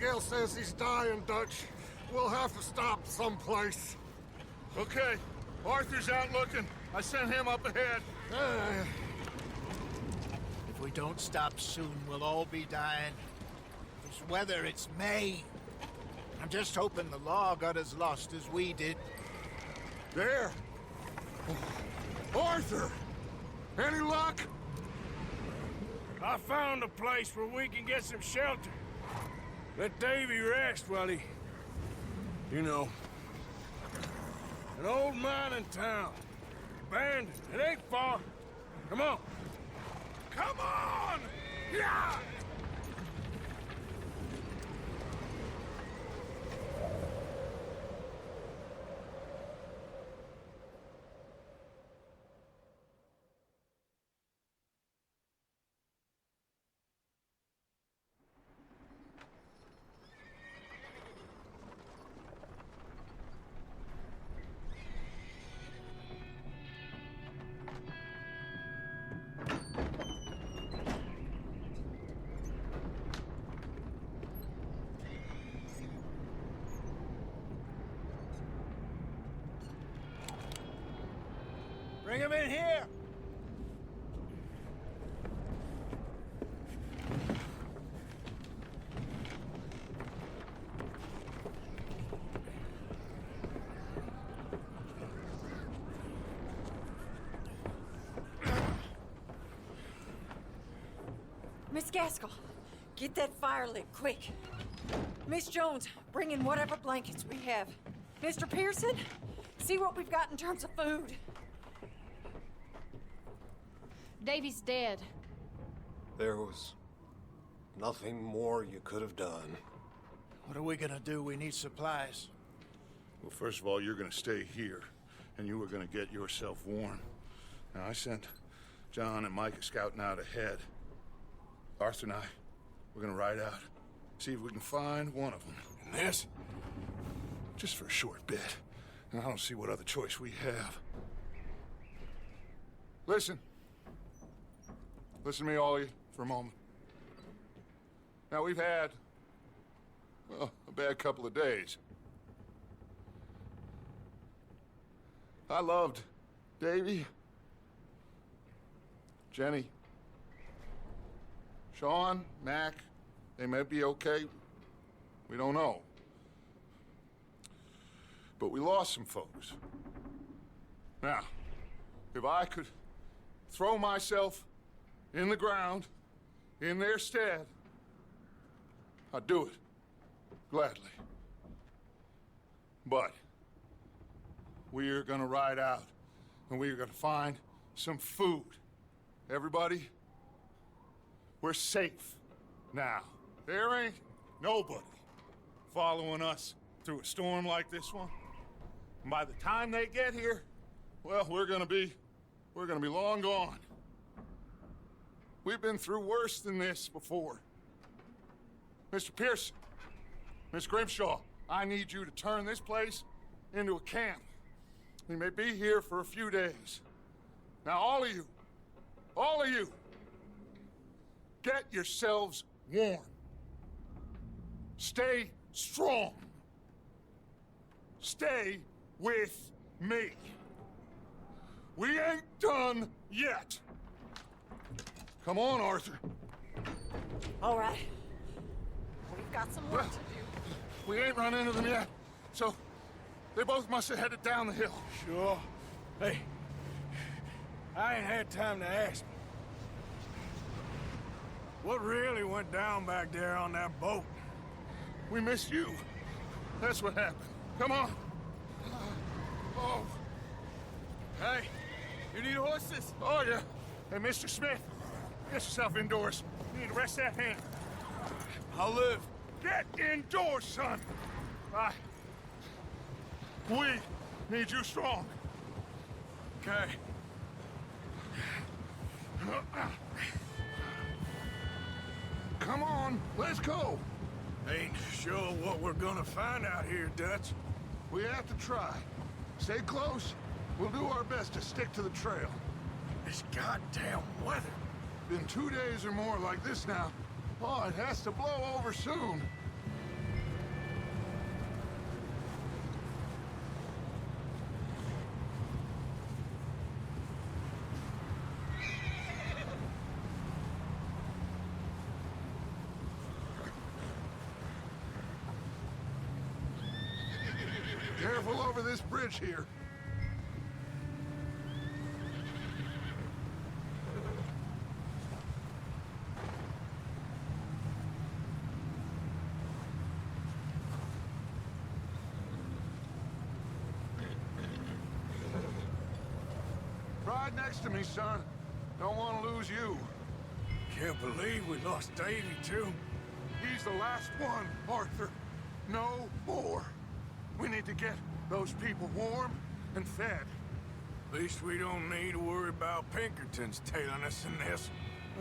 Miguel says he's dying, Dutch. We'll have to stop someplace. Okay, Arthur's out looking. I sent him up ahead. If we don't stop soon, we'll all be dying. This weather, it's May. I'm just hoping the law got as lost as we did. There! Arthur! Any luck? I found a place where we can get some shelter. Let Davy rest while he... You know. An old mining town. Abandoned. It ain't far. Come on. Come on! Yeah! Bring him in here! Miss Gaskell, get that fire lit, quick. Miss Jones, bring in whatever blankets we have. Mr. Pearson, see what we've got in terms of food. Davy's dead. There was nothing more you could have done. What are we gonna do? We need supplies. Well, first of all, you're gonna stay here, and you were gonna get yourself warm. Now, I sent John and Micah scouting out ahead. Arthur and I, we're gonna ride out, see if we can find one of them. And this, just for a short bit. And I don't see what other choice we have. Listen. Listen to me, all of you, for a moment. Now, we've had, well, a bad couple of days. I loved Davy, Jenny, Sean, Mac. They may be okay. We don't know. But we lost some folks. Now, if I could throw myself in the ground, in their stead, I'd do it, gladly. But we are gonna ride out, and we are gonna find some food. Everybody, we're safe now. There ain't nobody following us through a storm like this one. And by the time they get here, well, we're gonna be long gone. We've been through worse than this before. Mr. Pearson, Miss Grimshaw, I need you to turn this place into a camp. We may be here for a few days. Now, all of you, get yourselves warm. Stay strong. Stay with me. We ain't done yet. Come on, Arthur. All right. We've got some work to do. We ain't run into them yet, so they both must have headed down the hill. Sure. Hey, I ain't had time to ask. What really went down back there on that boat? We missed you. That's what happened. Come on. Oh. Hey, you need horses? Oh, yeah. Hey, Mr. Smith, get yourself indoors. You need to rest that hand. I'll live. Get indoors, son. We need you strong. Okay. Come on, let's go. Ain't sure what we're gonna find out here, Dutch. We have to try. Stay close. We'll do our best to stick to the trail. This goddamn weather. Been 2 days or more like this now. Oh, it has to blow over soon. Careful over this bridge here. Ride next to me, son. Don't want to lose you. Can't believe we lost Davy, too. He's the last one, Arthur. No more. We need to get those people warm and fed. At least we don't need to worry about Pinkertons tailing us in this.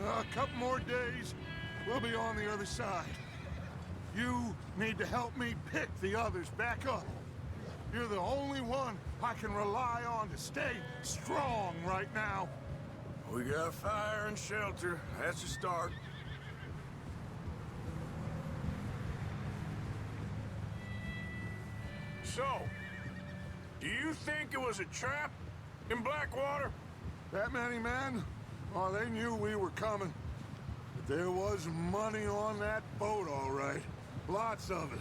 A couple more days, we'll be on the other side. You need to help me pick the others back up. You're the only one I can rely on to stay strong right now. We got fire and shelter. That's a start. So, do you think it was a trap in Blackwater? That many men? Oh, they knew we were coming. But there was money on that boat, all right. Lots of it.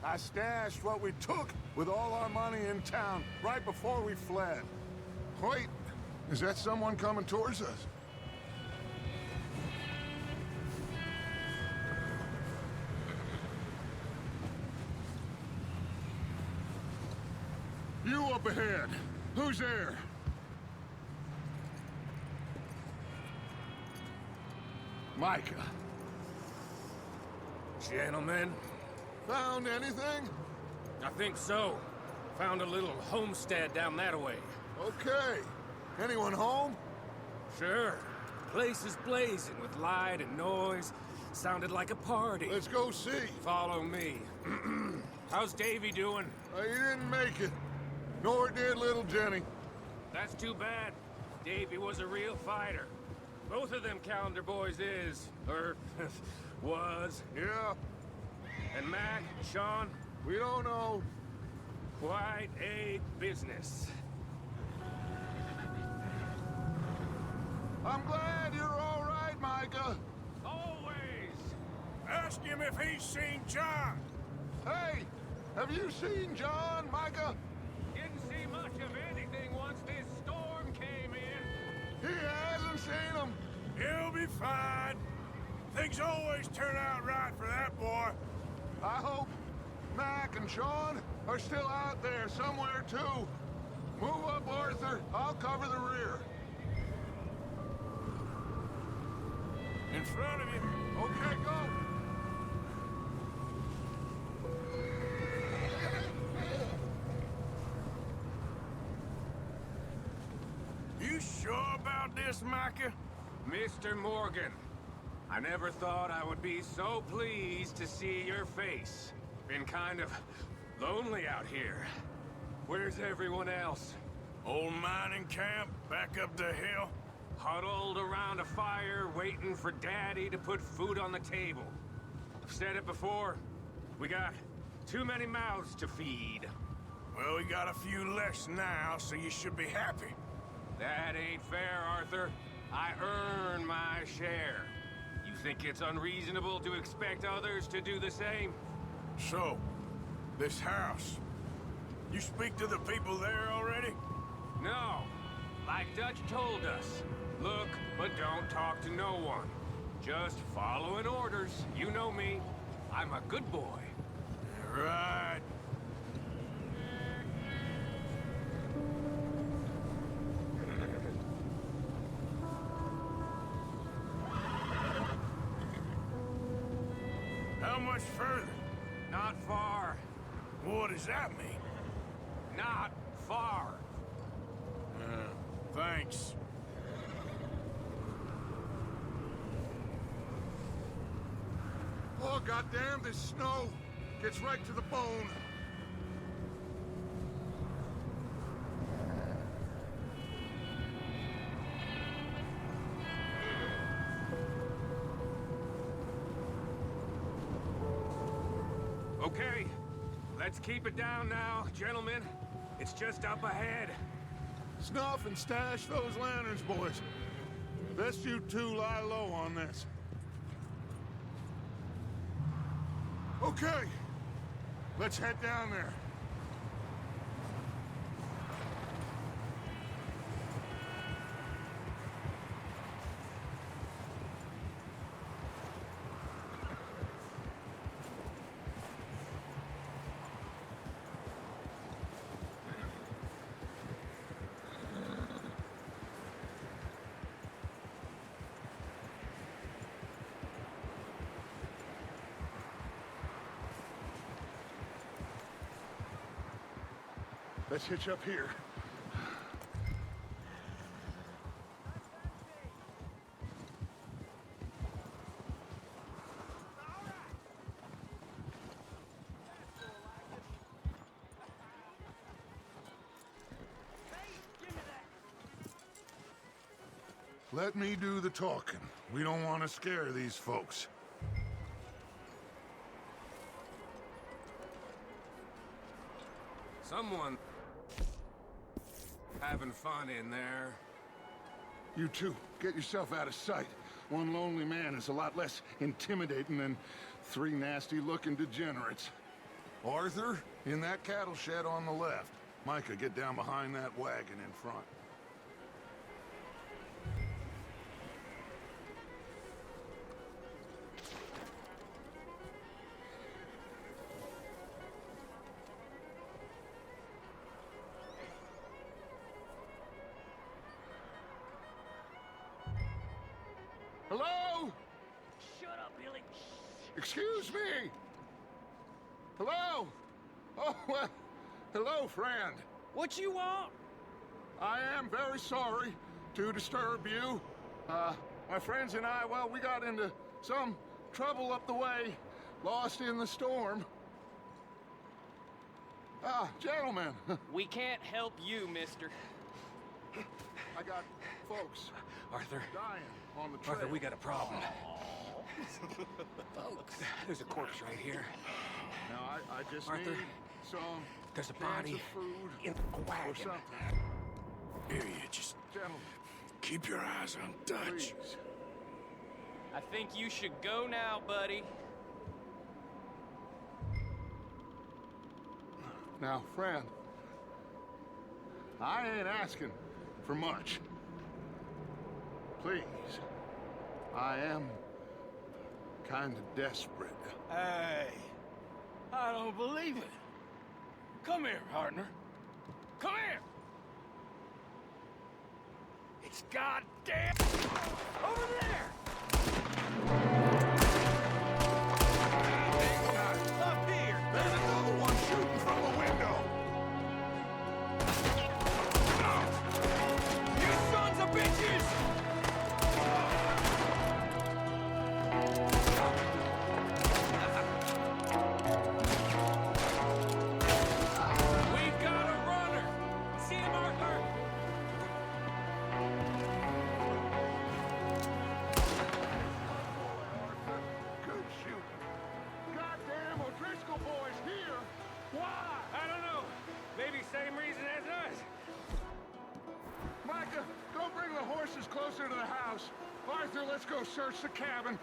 I stashed what we took with all our money in town right before we fled. Wait, is that someone coming towards us? You up ahead. Who's there? Micah. Gentlemen, Found anything? I think so. Found a little homestead down that way. Okay. Anyone home? Sure. Place is blazing with light and noise. Sounded like a party. Let's go see. Follow me. How's Davy doing? He didn't make it. Nor did little Jenny. That's too bad. Davy was a real fighter. Both of them calendar boys is, or was. Yeah, And Mac, Sean, we don't know. quite a business. I'm glad you're all right, Micah. Always. Ask him if he's seen John. Hey, have you seen John, Micah? Didn't see much of anything once this storm came in. He hasn't seen him. He'll be fine. Things always turn out right for that boy. I hope Mac and Sean are still out there somewhere, too. Move up, Arthur. I'll cover the rear. In front of you. Okay, go. You sure about this, Micah? Mr. Morgan, I never thought I would be so pleased to see your face. Been kind of lonely out here. Where's everyone else? Old mining camp back up the hill. Huddled around a fire, waiting for Daddy to put food on the table. I've said it before, we got too many mouths to feed. Well, we got a few less now, so you should be happy. That ain't fair, Arthur. I earn my share. You think it's unreasonable to expect others to do the same? So, this house. You speak to the people there already? No. Like Dutch told us. Look, but don't talk to no one. Just following orders. You know me. I'm a good boy. Right. How much further? Not far. What does that mean? Not far. Thanks. Oh, goddamn, this snow gets right to the bone. Okay. Let's keep it down now, gentlemen. It's just up ahead. Snuff and stash those lanterns, boys. Best you two lie low on this. Okay. Let's head down there. Let's hitch up here. Let me do the talking. We don't want to scare these folks. Someone having fun in there. You two, get yourself out of sight. One lonely man is a lot less intimidating than three nasty-looking degenerates. Arthur, in that cattle shed on the left. Micah, get down behind that wagon in front. Hello? Shut up, Billy. Excuse me? Hello? Oh, well, hello, friend. What you want? I am very sorry to disturb you. My friends and I, well, we got into some trouble up the way, lost in the storm. Gentlemen, We can't help you, mister. I got folks Arthur, dying on the trail. Arthur, we got a problem. Folks, there's a corpse right here. Now, I just Arthur, need some there's a cans body of food in the or wagon. something. Here, you just Gentlemen, keep your eyes on Dutch. please. I think you should go now, buddy. Now, friend, I ain't asking for much. Please, I am kind of desperate. Hey, I don't believe it. Come here, partner. Come here. It's goddamn over there. Up here. There's another one shooting from the window. You sons of bitches! We've got a runner! See him, Arthur? Good shooting. Goddamn O'Driscoll boys here. Why? I don't know. Maybe same reason as us. Micah, go bring the horses closer to the house. Arthur, let's go search the cabin.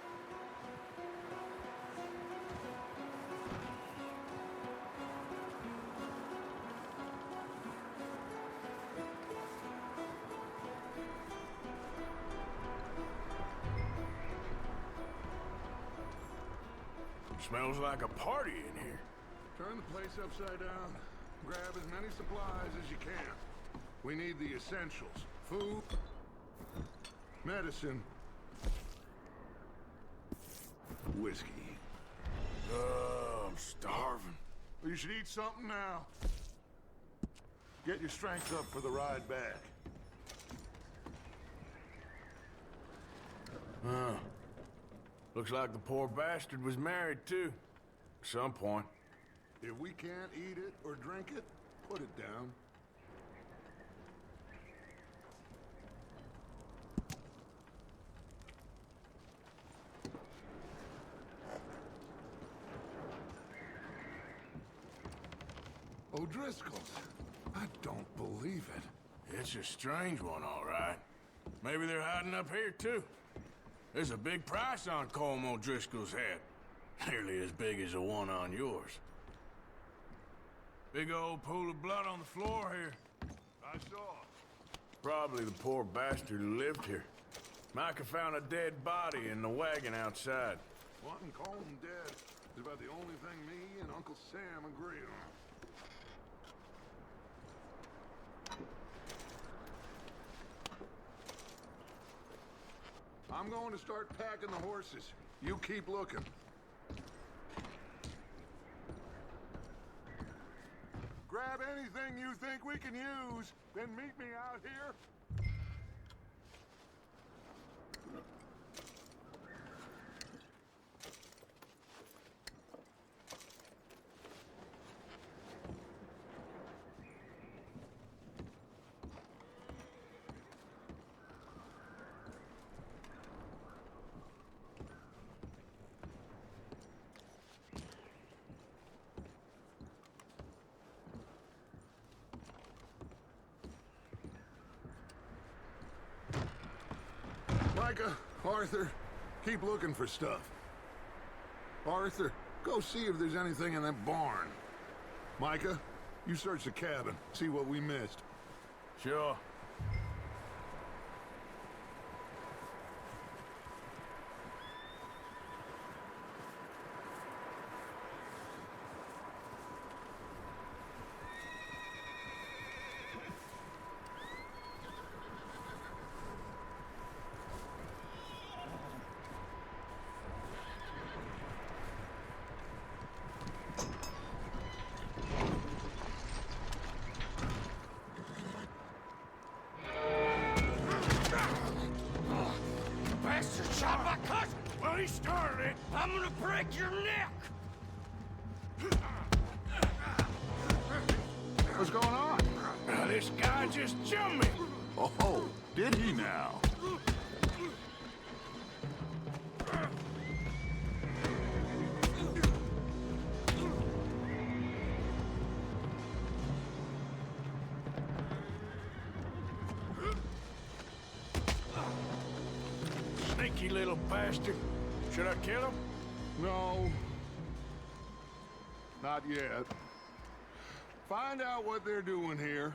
Smells like a party in here. Turn the place upside down. Grab as many supplies as you can. We need the essentials. Food, medicine, whiskey. I'm starving. Well, you should eat something now. Get your strength up for the ride back. Looks like the poor bastard was married too. At some point. If we can't eat it or drink it, put it down. O'Driscoll's. I don't believe it. It's a strange one, all right. Maybe they're hiding up here too. There's a big price on Colm O'Driscoll's head. Nearly as big as the one on yours. Big old pool of blood on the floor here. I saw. Probably the poor bastard who lived here. Micah found a dead body in the wagon outside. Wanting Colm dead is about the only thing me and Uncle Sam agree on. I'm going to start packing the horses. You keep looking. Grab got anything you think we can use, then meet me out here. Micah, Arthur, keep looking for stuff. Arthur, go see if there's anything in that barn. Micah, you search the cabin, see what we missed. Sure. Shot my cousin! Well, he started it. I'm gonna break your neck! What's going on? Now, this guy just jumped me. Oh, did he now? Sneaky little bastard. Should I kill him? No. Not yet. Find out what they're doing here,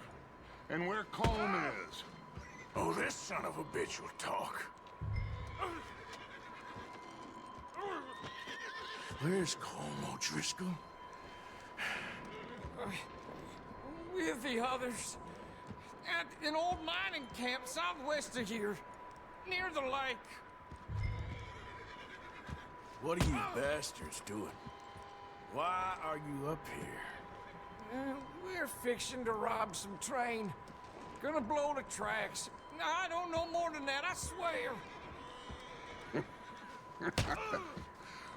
and where Colm is. Oh, this son of a bitch will talk. Where's Colm O'Driscoll? With the others. At an old mining camp southwest of here. Near the lake. What are you bastards doing? Why are you up here? We're fixing to rob some train. Gonna blow the tracks. I don't know more than that, I swear.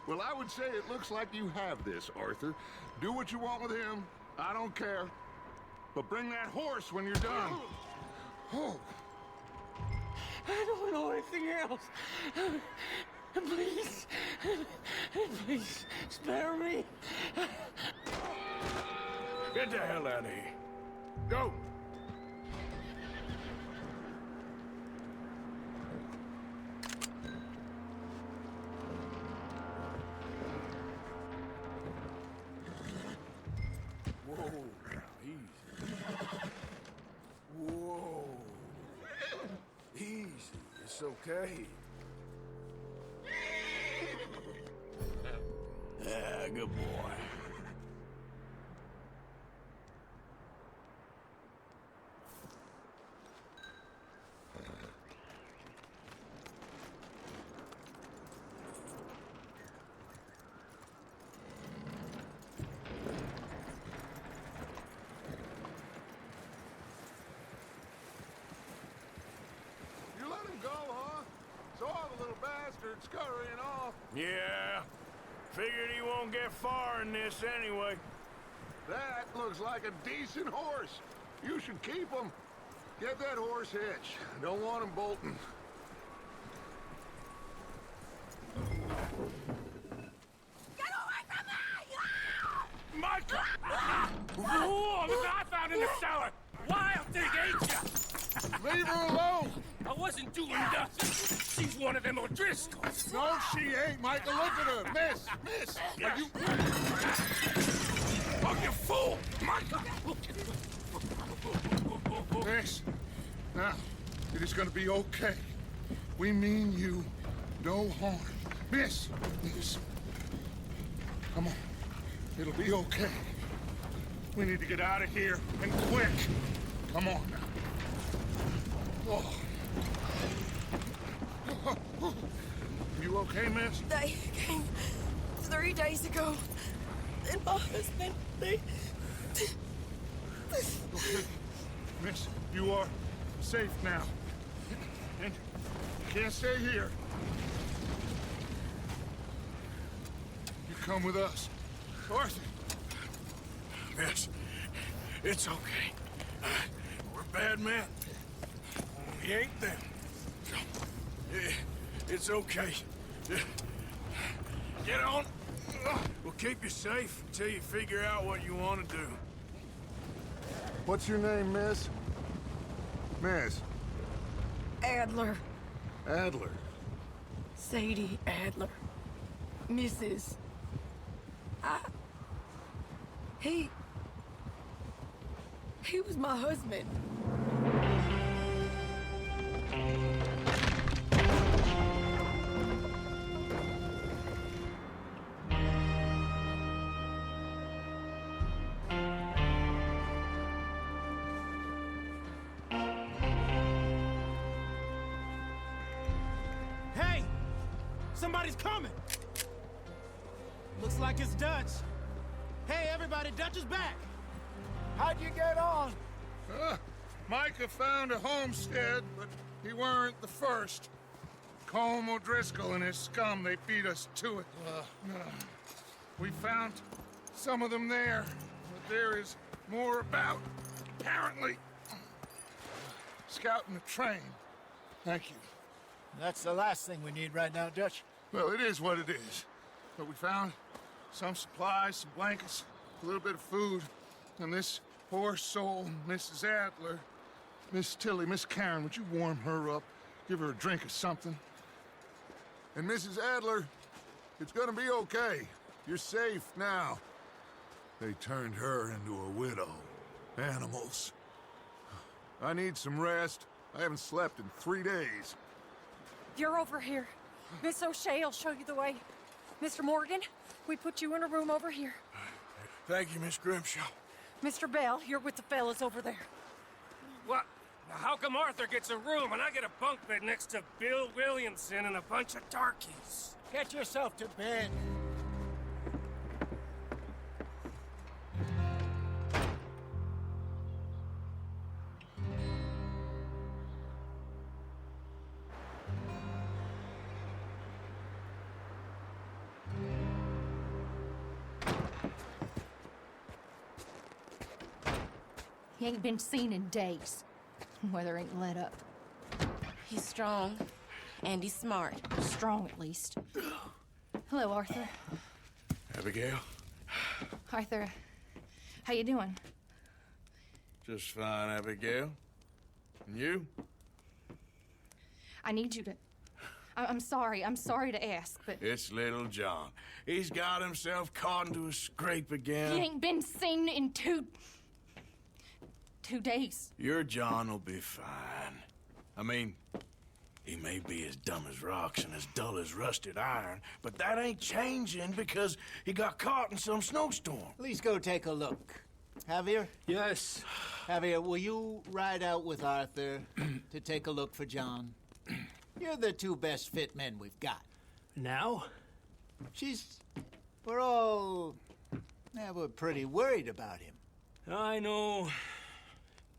Well, I would say it looks like you have this, Arthur. Do what you want with him. I don't care. But bring that horse when you're done. Oh. I don't know anything else. Please. Please, spare me. Get the hell out of here. Go! Whoa, easy. Whoa. Easy, it's okay. Yeah, good boy. You let him go, huh? So all the little bastards scurrying off. Yeah, figured he won't get far in this anyway. That looks like a decent horse. You should keep him. Get that horse hitched. Don't want him bolting. Get away from me! Micah! Oh, look what I found in the cellar! Wild thing, ain't ya? Leave her alone! I wasn't doing nothing. She's one of them O'Driscolls. No, she ain't, Micah. Look at her. Miss! Are you... Oh, you fool! Micah! Miss, now, it is gonna be okay. We mean you no harm. Miss! Come on. It'll be okay. We need to get out of here, and quick. Come on now. Oh. You okay, miss? They came 3 days ago. And my husband, Okay, miss, you are safe now. And you can't stay here. You come with us. Arthur! Miss, it's okay. We're bad men. We ain't them. It's okay. Get on. We'll keep you safe until you figure out what you want to do. What's your name, miss? Miss? Adler. Adler. Sadie Adler. Mrs. He was my husband. Hey! Somebody's coming! Looks like it's Dutch. Hey, everybody, Dutch is back! How'd you get on? Micah found a homestead, but he weren't the first. Colm O'Driscoll and his scum, they beat us to it. We found some of them there, but there is more about, apparently. Scouting the train. Thank you. That's the last thing we need right now, Dutch. Well, it is what it is. But we found some supplies, some blankets, a little bit of food, and this poor soul, Mrs. Adler. Miss Tilly, Miss Karen, would you warm her up? Give her a drink or something? And Mrs. Adler, it's gonna be okay. You're safe now. They turned her into a widow. Animals. I need some rest. I haven't slept in 3 days. You're over here. Miss O'Shea will show you the way. Mr. Morgan, we put you in a room over here. Thank you, Miss Grimshaw. Mr. Bell, you're with the fellas over there. What? Now, how come Arthur gets a room and I get a bunk bed next to Bill Williamson and a bunch of darkies? Get yourself to bed. He ain't been seen in days. Weather ain't let up. He's strong, and he's smart. Strong, at least. Hello, Arthur. Abigail? Arthur, how you doing? Just fine, Abigail. And you? I need you to... I'm sorry to ask, but... It's little John. He's got himself caught into a scrape again. He ain't been seen in 2 days. Your John will be fine. I mean, he may be as dumb as rocks and as dull as rusted iron, but that ain't changing because he got caught in some snowstorm. Please go take a look. Javier? Yes. Javier, will you ride out with Arthur to take a look for John? You're the 2 best fit men we've got. Now? We're pretty worried about him. I know.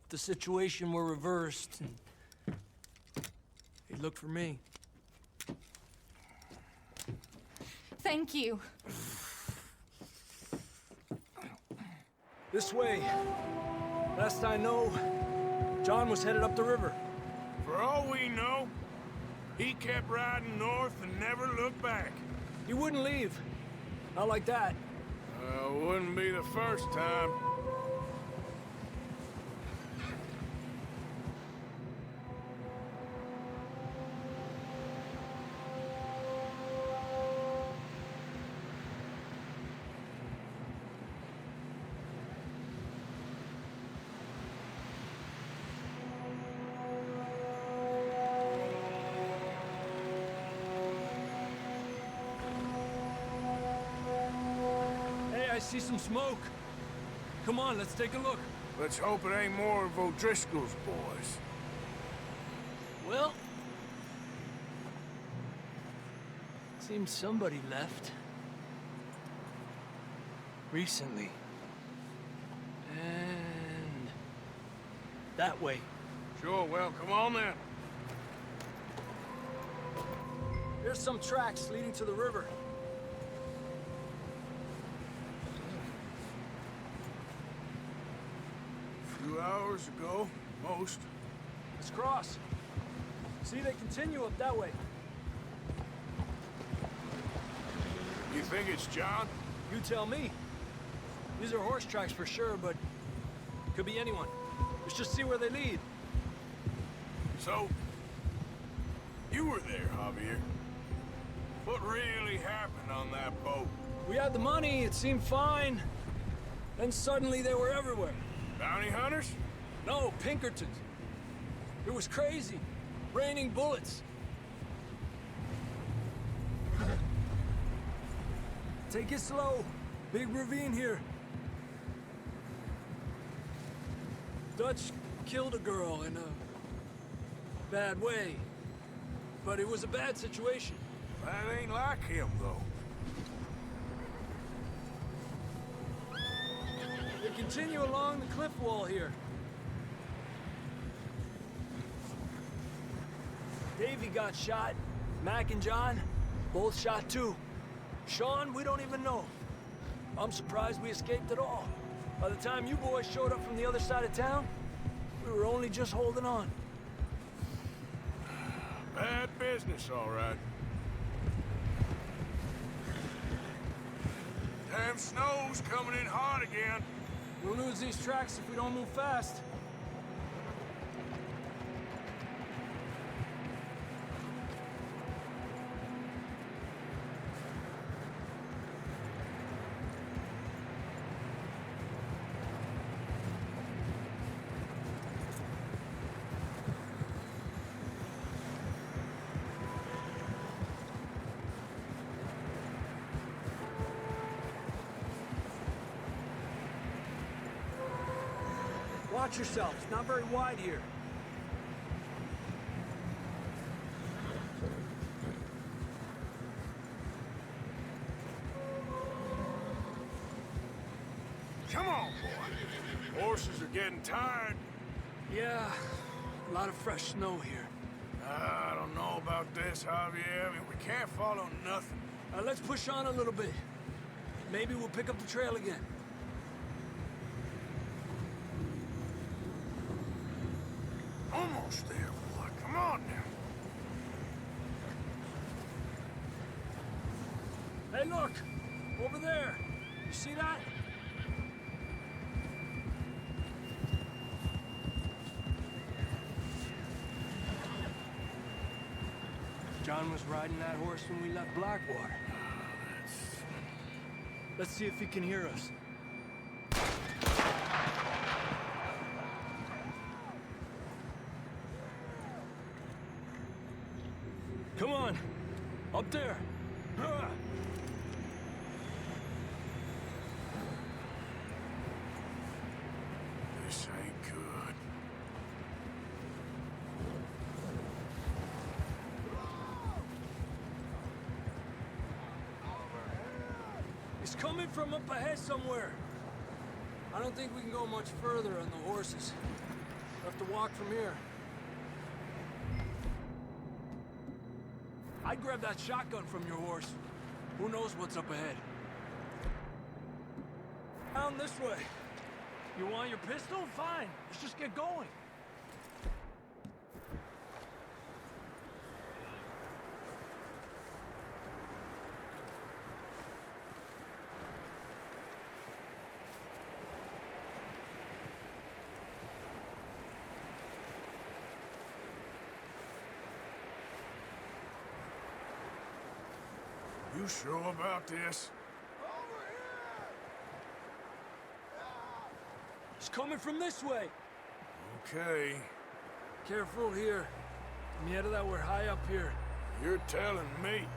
The situation were reversed, and he'd look for me. Thank you. This way. Last I know, John was headed up the river. For all we know, he kept riding north and never looked back. He wouldn't leave. Not like that. Wouldn't be the first time. I see some smoke. Come on, let's take a look. Let's hope it ain't more of O'Driscoll's boys. Well, seems somebody left. Recently. And That way. Sure, well, come on then. There's some tracks leading to the river. A few hours ago, most. Let's cross. See, they continue up that way. You think it's John? You tell me. These are horse tracks for sure, but could be anyone. Let's just see where they lead. So, you were there, Javier. What really happened on that boat? We had the money, it seemed fine. Then suddenly they were everywhere. Bounty hunters? No, Pinkertons. It was crazy. Raining bullets. Take it slow. Big ravine here. Dutch killed a girl in a bad way. But it was a bad situation. That ain't like him, though. They continue along the cliff wall here. Davy got shot. Mac and John, both shot too. Sean, we don't even know. I'm surprised we escaped at all. By the time you boys showed up from the other side of town, we were only just holding on. Bad business, all right. Damn snow's coming in hard again. We'll lose these tracks if we don't move fast. Watch yourself. It's not very wide here. Come on, boy. Horses are getting tired. Yeah, a lot of fresh snow here. I don't know about this, Javier. I mean, we can't follow nothing. Let's push on a little bit. Maybe we'll pick up the trail again. Almost there, boy. Come on now. Hey, look! Over there! You see that? John was riding that horse when we left Blackwater. Let's see if he can hear us. Come on! Up there! This ain't good. He's coming from up ahead somewhere. I don't think we can go much further on the horses. We'll have to walk from here. I'd grab that shotgun from your horse. Who knows what's up ahead? Down this way. You want your pistol? Fine. Let's just get going. You sure about this? He's coming from this way. Okay. Careful here. Mierda, that we're high up here. You're telling me.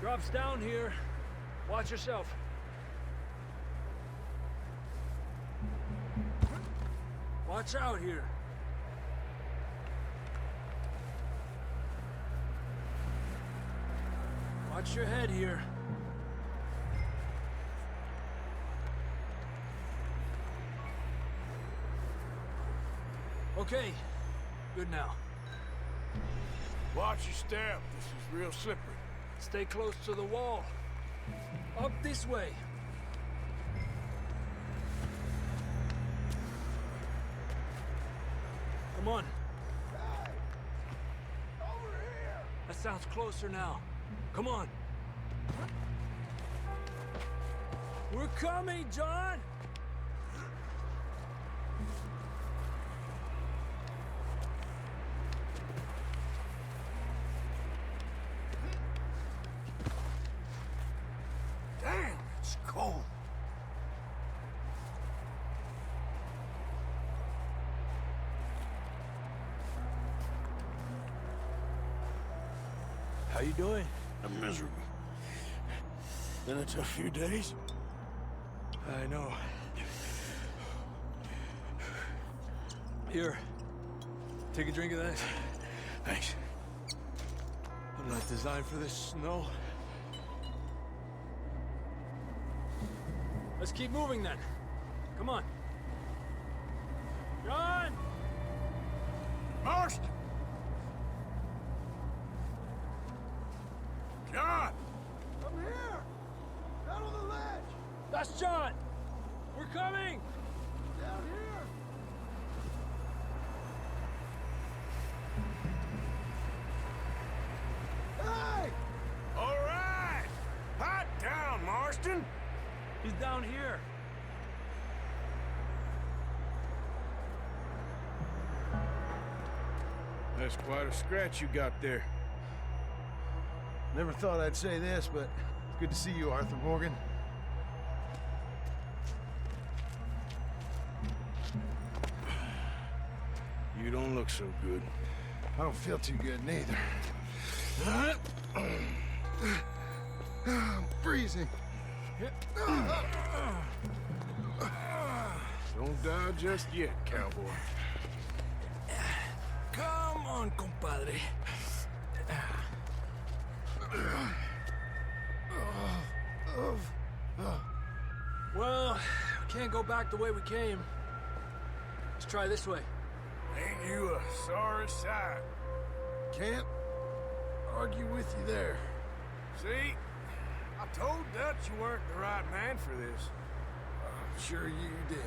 Drops down here. Watch yourself. Watch out here. Watch your head here. Okay, good now. Watch your step. This is real slippery. Stay close to the wall. Up this way. Come on. Over here! That sounds closer now. Come on. We're coming, John! Damn, it's cold. How you doing? I'm miserable. Been a tough few days. I know. Here. Take a drink of that. Thanks. I'm not designed for this snow. Let's keep moving then. Come on. John! Marston! John! I'm here! Down on the ledge! That's John! We're coming! Down here! Hey! All right! Hot down, Marston! He's down here. That's quite a scratch you got there. Never thought I'd say this, but it's good to see you, Arthur Morgan. You don't look so good. I don't feel too good, neither. I'm freezing. Don't die just yet, cowboy. Come on, compadre. Well, we can't go back the way we came. Let's try this way. Ain't you a sorry sight? Can't argue with you there. See? I told Dutch you weren't the right man for this. I'm sure you did.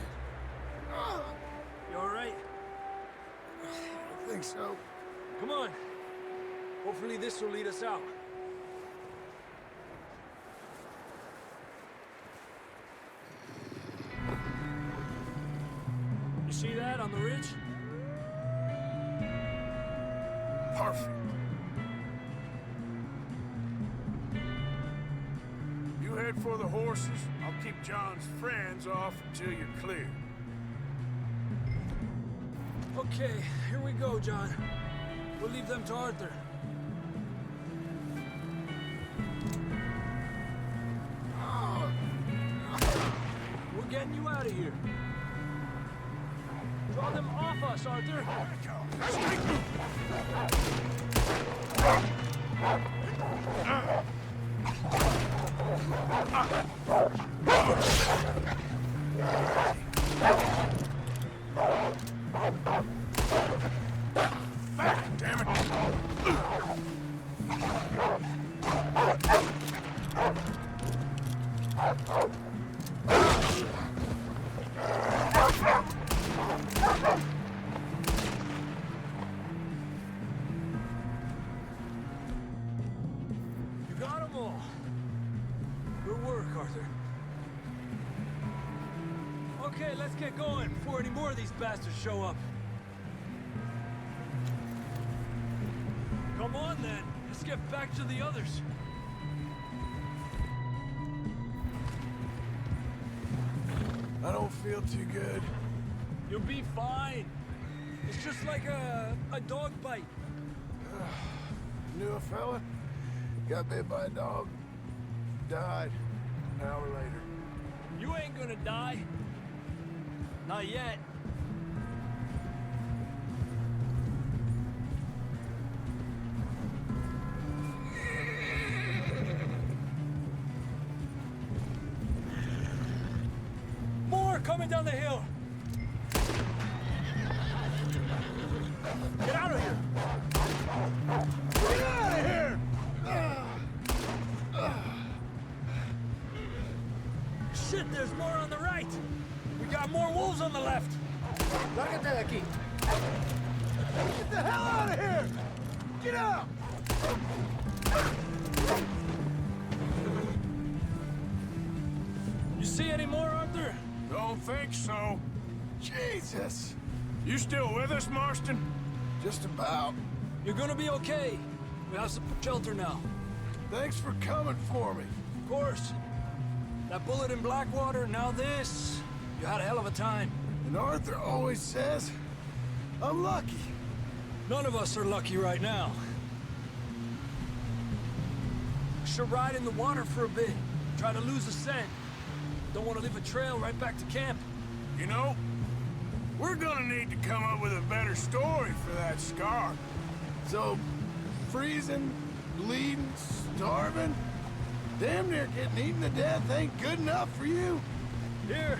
You all right? I think so. Come on. Hopefully this will lead us out. You see that on the ridge? Perfect. You head for the horses. I'll keep John's friends off until you're clear. Okay, here we go, John. We'll leave them to Arthur. We're getting you out of here. Draw them off us, Arthur. Damn it! You got them all. Good work, Arthur. Okay, let's get going before any more of these bastards show up. Come on, then. Let's get back to the others. I don't feel too good. You'll be fine. It's just like a dog bite. Knew a fella, got bit by a dog, died an hour later. You ain't gonna die. Not yet. coming down the hill. Get out of here! Get out of here! Shit, there's more on the right. We got more wolves on the left. Lárgate de aquí. Get the hell out of here! Get out! You see any more, Arthur? Don't think so. Jesus! You still with us, Marston? Just about. You're gonna be okay. We have some shelter now. Thanks for coming for me. Of course. That bullet in Blackwater, now this. You had a hell of a time. And Arthur always says, I'm lucky. None of us are lucky right now. Should ride in the water for a bit. Try to lose the scent. Don't want to leave a trail right back to camp. You know, we're gonna need to come up with a better story for that scar. So, freezing, bleeding, starving, damn near getting eaten to death ain't good enough for you? Here,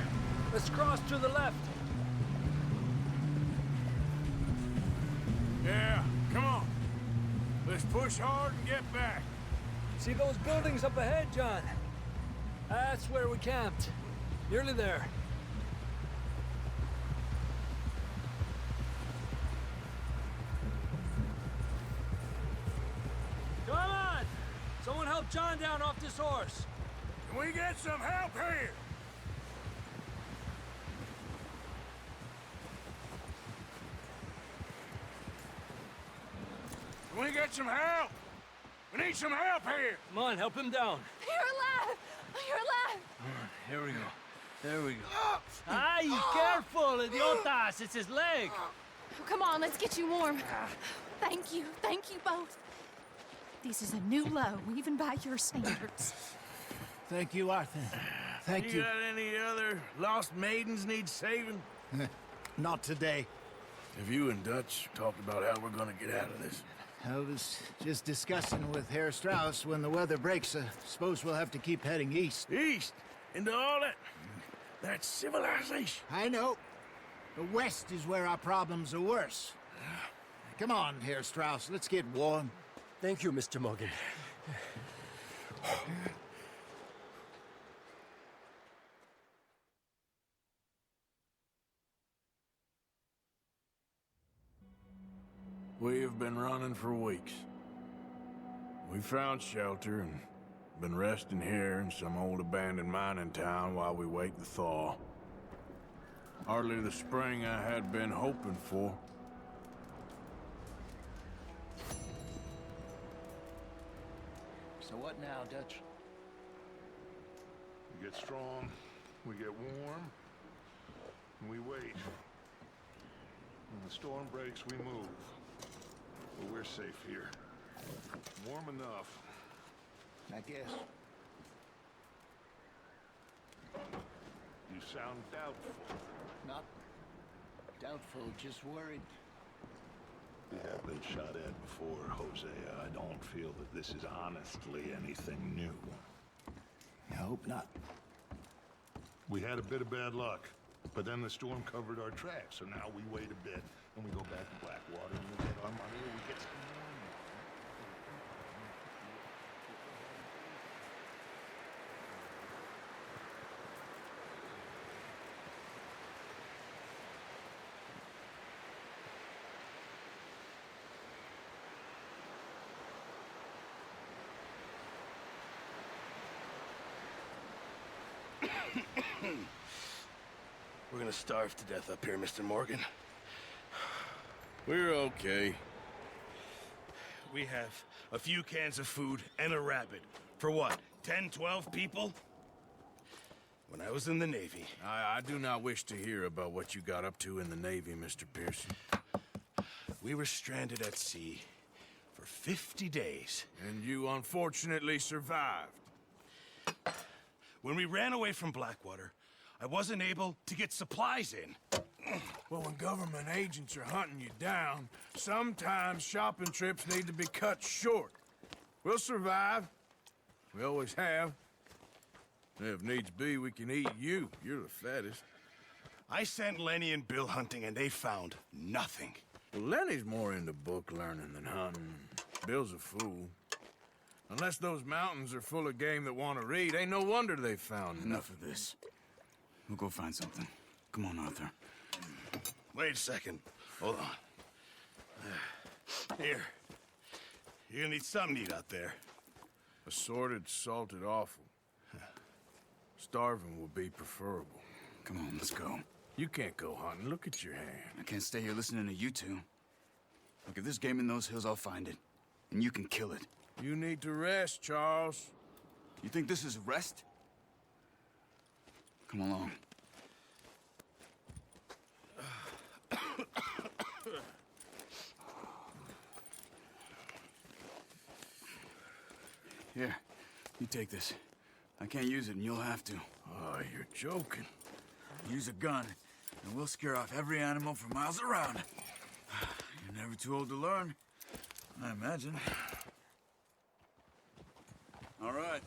let's cross to the left. Yeah, come on. Let's push hard and get back. See those buildings up ahead, John? That's where we camped. Nearly there. Come on! Someone help John down off this horse. Can we get some help here? Can we get some help? We need some help here! Come on, help him down. You're alive! You're alive! Here we go. There we go. Ay, careful, idiotas! It's his leg! Come on, let's get you warm. Thank you both. This is a new low, even by your standards. Thank you, Arthur. Thank You you. got any other lost maidens need saving? Not today. Have you and Dutch talked about how we're gonna get out of this? I was just discussing with Herr Strauss when the weather breaks. Suppose we'll have to keep heading east. East? Into all that civilization? I know. The west is where our problems are worse. Come on, Herr Strauss, let's get warm. Thank you, Mr. Morgan. We have been running for weeks. We found shelter and been resting here in some old abandoned mining town while we wait the thaw. Hardly the spring I had been hoping for. So what now, Dutch? We get strong, we get warm, and we wait. When the storm breaks, we move. But we're safe here. Warm enough. I guess. You sound doubtful. Not doubtful, just worried. We have been shot at before, Hosea. I don't feel that this is honestly anything new. I hope not. We had a bit of bad luck, but then the storm covered our tracks, so now we wait a bit, and we go back to Blackwater, and we get our money, and we get some more. We're gonna starve to death up here, Mr. Morgan. We're okay. We have a few cans of food and a rabbit. For what, 10, 12 people? When I was in the Navy... I do not wish to hear about what you got up to in the Navy, Mr. Pearson. We were stranded at sea for 50 days. And you unfortunately survived. When we ran away from Blackwater, I wasn't able to get supplies in. Well, when government agents are hunting you down, sometimes shopping trips need to be cut short. We'll survive. We always have. If needs be, we can eat you. You're the fattest. I sent Lenny and Bill hunting, and they found nothing. Well, Lenny's more into book learning than hunting. Bill's a fool. Unless those mountains are full of game that want to read, ain't no wonder they found Enough of this. We'll go find something. Come on, Arthur. Wait a second. Hold on. Here. You're gonna need something to eat out there. Assorted, salted offal. Starving would be preferable. Come on, let's go. You can't go hunting. Look at your hand. I can't stay here listening to you two. Look, if there's game in those hills, I'll find it. And you can kill it. You need to rest, Charles. You think this is rest? Come along. Here, you take this. I can't use it, and you'll have to. Oh, you're joking. Use a gun, and we'll scare off every animal for miles around. You're never too old to learn, I imagine. All right,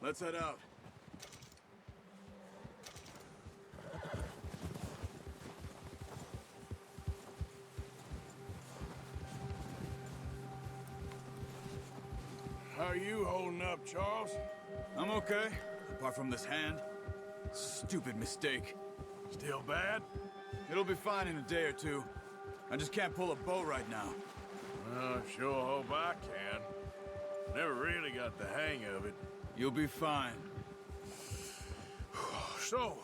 let's head out. How are you holding up, Charles? I'm okay, apart from this hand. Stupid mistake. Still bad? It'll be fine in a day or two. I just can't pull a bow right now. Well, I sure hope I can. Never really got the hang of it. You'll be fine. So,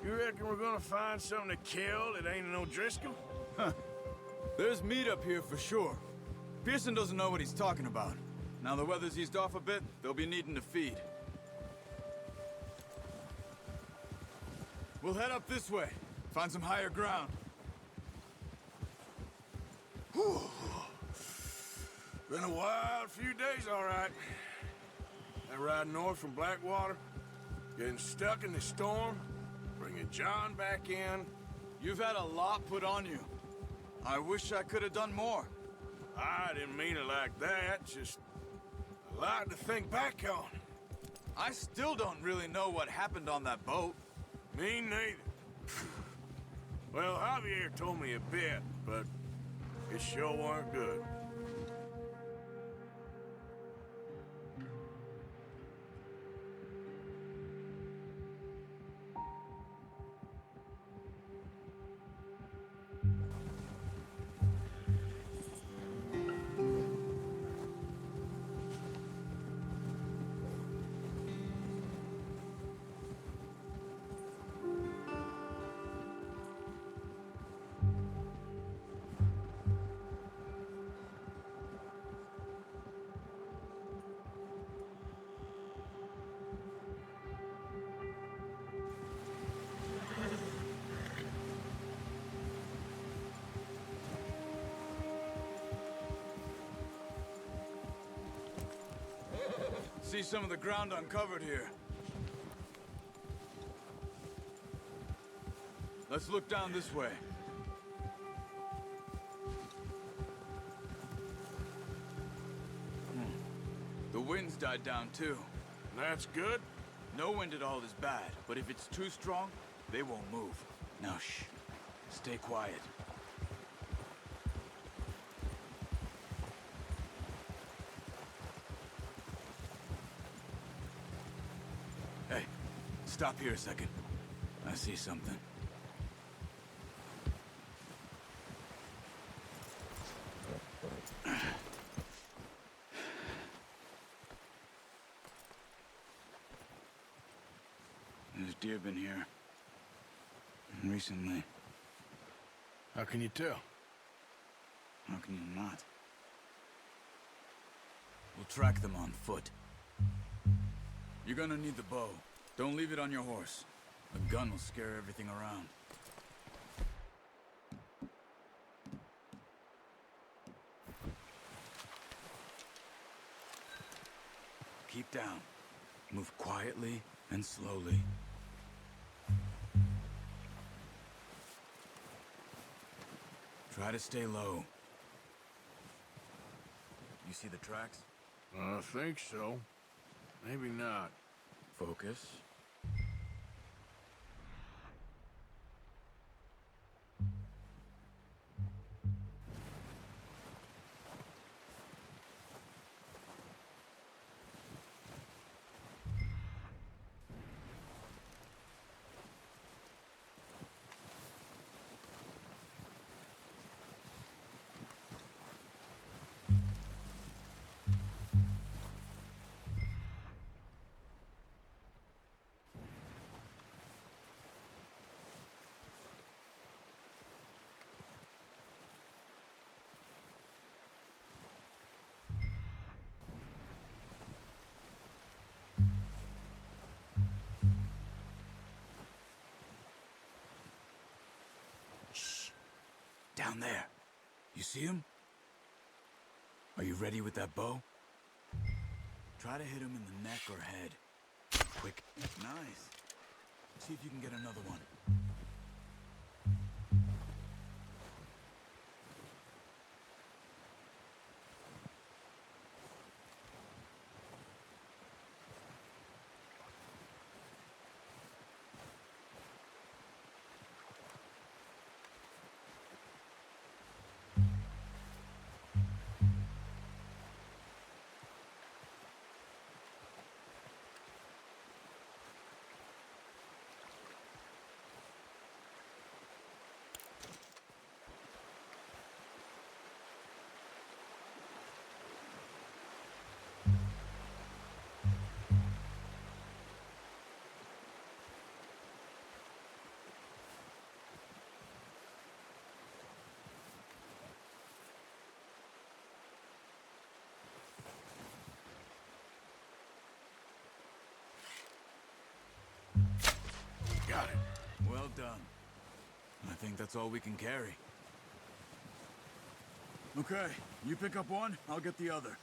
you reckon we're gonna find something to kill that ain't no Driscoll? Huh. There's meat up here for sure. Pearson doesn't know what he's talking about. Now the weather's eased off a bit, they'll be needing to feed. We'll head up this way. Find some higher ground. Whew. Been a wild few days, all right. That ride north from Blackwater, getting stuck in the storm, bringing John back in. You've had a lot put on you. I wish I could have done more. I didn't mean it like that, just a lot to think back on. I still don't really know what happened on that boat. Me neither. Well, Javier told me a bit, but it sure weren't good. See some of the ground uncovered here. Let's look down this way. The wind's died down too. That's good? No wind at all is bad, but if it's too strong, they won't move. Now shh. Stay quiet. Hey, stop here a second. I see something. There's deer been here. Recently. How can you tell? How can you not? We'll track them on foot. You're gonna need the bow. Don't leave it on your horse. A gun will scare everything around. Keep down. Move quietly and slowly. Try to stay low. You see the tracks? I think so. Maybe not. Focus. Down there. You see him? Are you ready with that bow? Try to hit him in the neck or head. Quick. Nice. See if you can get another one. Got it. Well done. I think that's all we can carry. Okay, you pick up one, I'll get the other.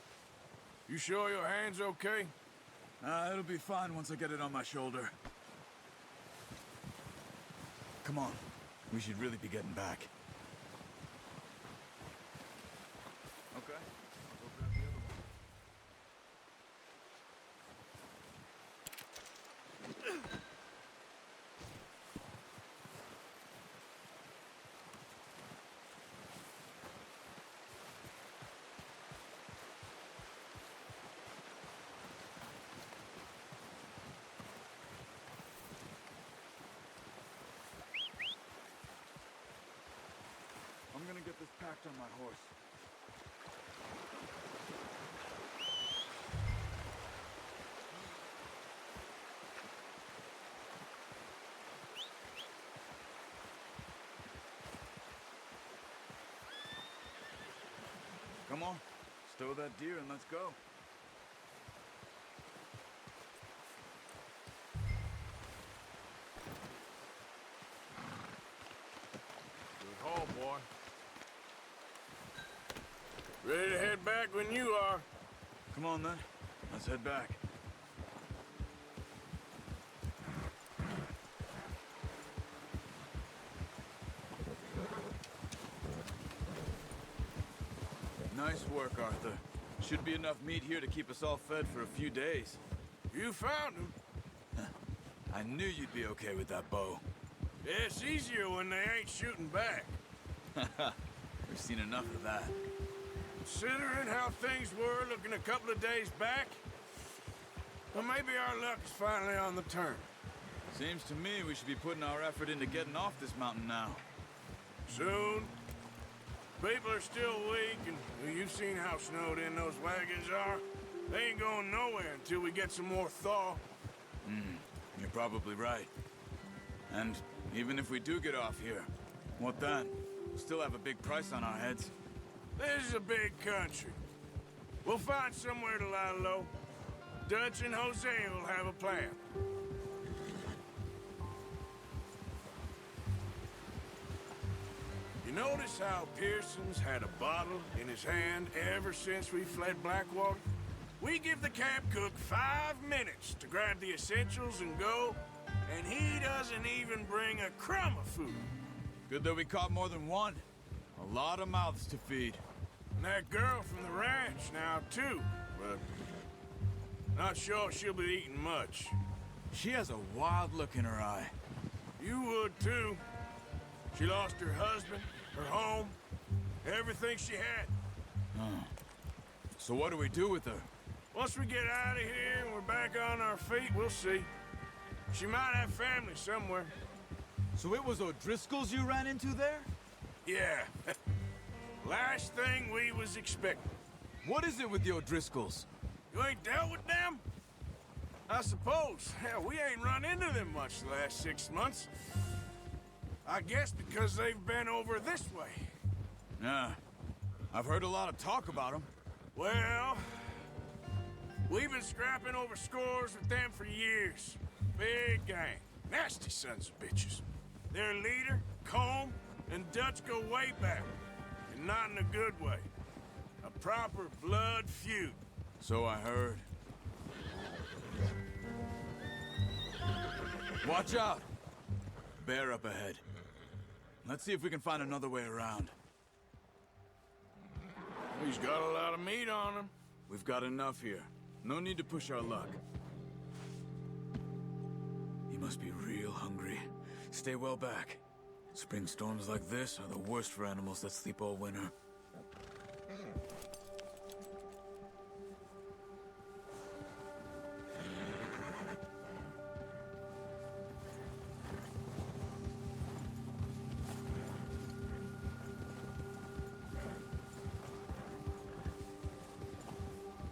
You sure your hand's okay? It'll be fine once I get it on my shoulder. Come on, we should really be getting back. Okay, go grab the other one. I'm gonna get this packed on my horse. Come on, stow that deer and let's go. Good haul, boy. Ready to head back when you are. Come on then, let's head back. Nice work, Arthur. Should be enough meat here to keep us all fed for a few days. You found him. I knew you'd be okay with that bow. Yeah, it's easier when they ain't shooting back. We've seen enough of that. Considering how things were looking a couple of days back, well, maybe our luck is finally on the turn. Seems to me we should be putting our effort into getting off this mountain now. Soon. People are still weak, and well, you've seen how snowed in those wagons are. They ain't going nowhere until we get some more thaw. You're probably right. And even if we do get off here, what then? We'll still have a big price on our heads. This is a big country. We'll find somewhere to lie low. Dutch and Jose will have a plan. You notice how Pearson's had a bottle in his hand ever since we fled Blackwater? We give the camp cook 5 minutes to grab the essentials and go, and he doesn't even bring a crumb of food. Good that we caught more than one. A lot of mouths to feed. And that girl from the ranch now, too, but not sure she'll be eating much. She has a wild look in her eye. You would, too. She lost her husband, her home, everything she had. So what do we do with her? Once we get out of here and we're back on our feet, we'll see. She might have family somewhere. So it was O'Driscoll's you ran into there? Yeah. Last thing we was expecting. What is it with the O'Driscolls? You ain't dealt with them? I suppose. Hell, we ain't run into them much the last 6 months. I guess because they've been over this way. Yeah. I've heard a lot of talk about them. Well, we've been scrapping over scores with them for years. Big gang. Nasty sons of bitches. Their leader, Combe, and Dutch go way back, and not in a good way. A proper blood feud. So I heard. Watch out! Bear up ahead. Let's see if we can find another way around. He's got a lot of meat on him. We've got enough here. No need to push our luck. He must be real hungry. Stay well back. Spring storms like this are the worst for animals that sleep all winter.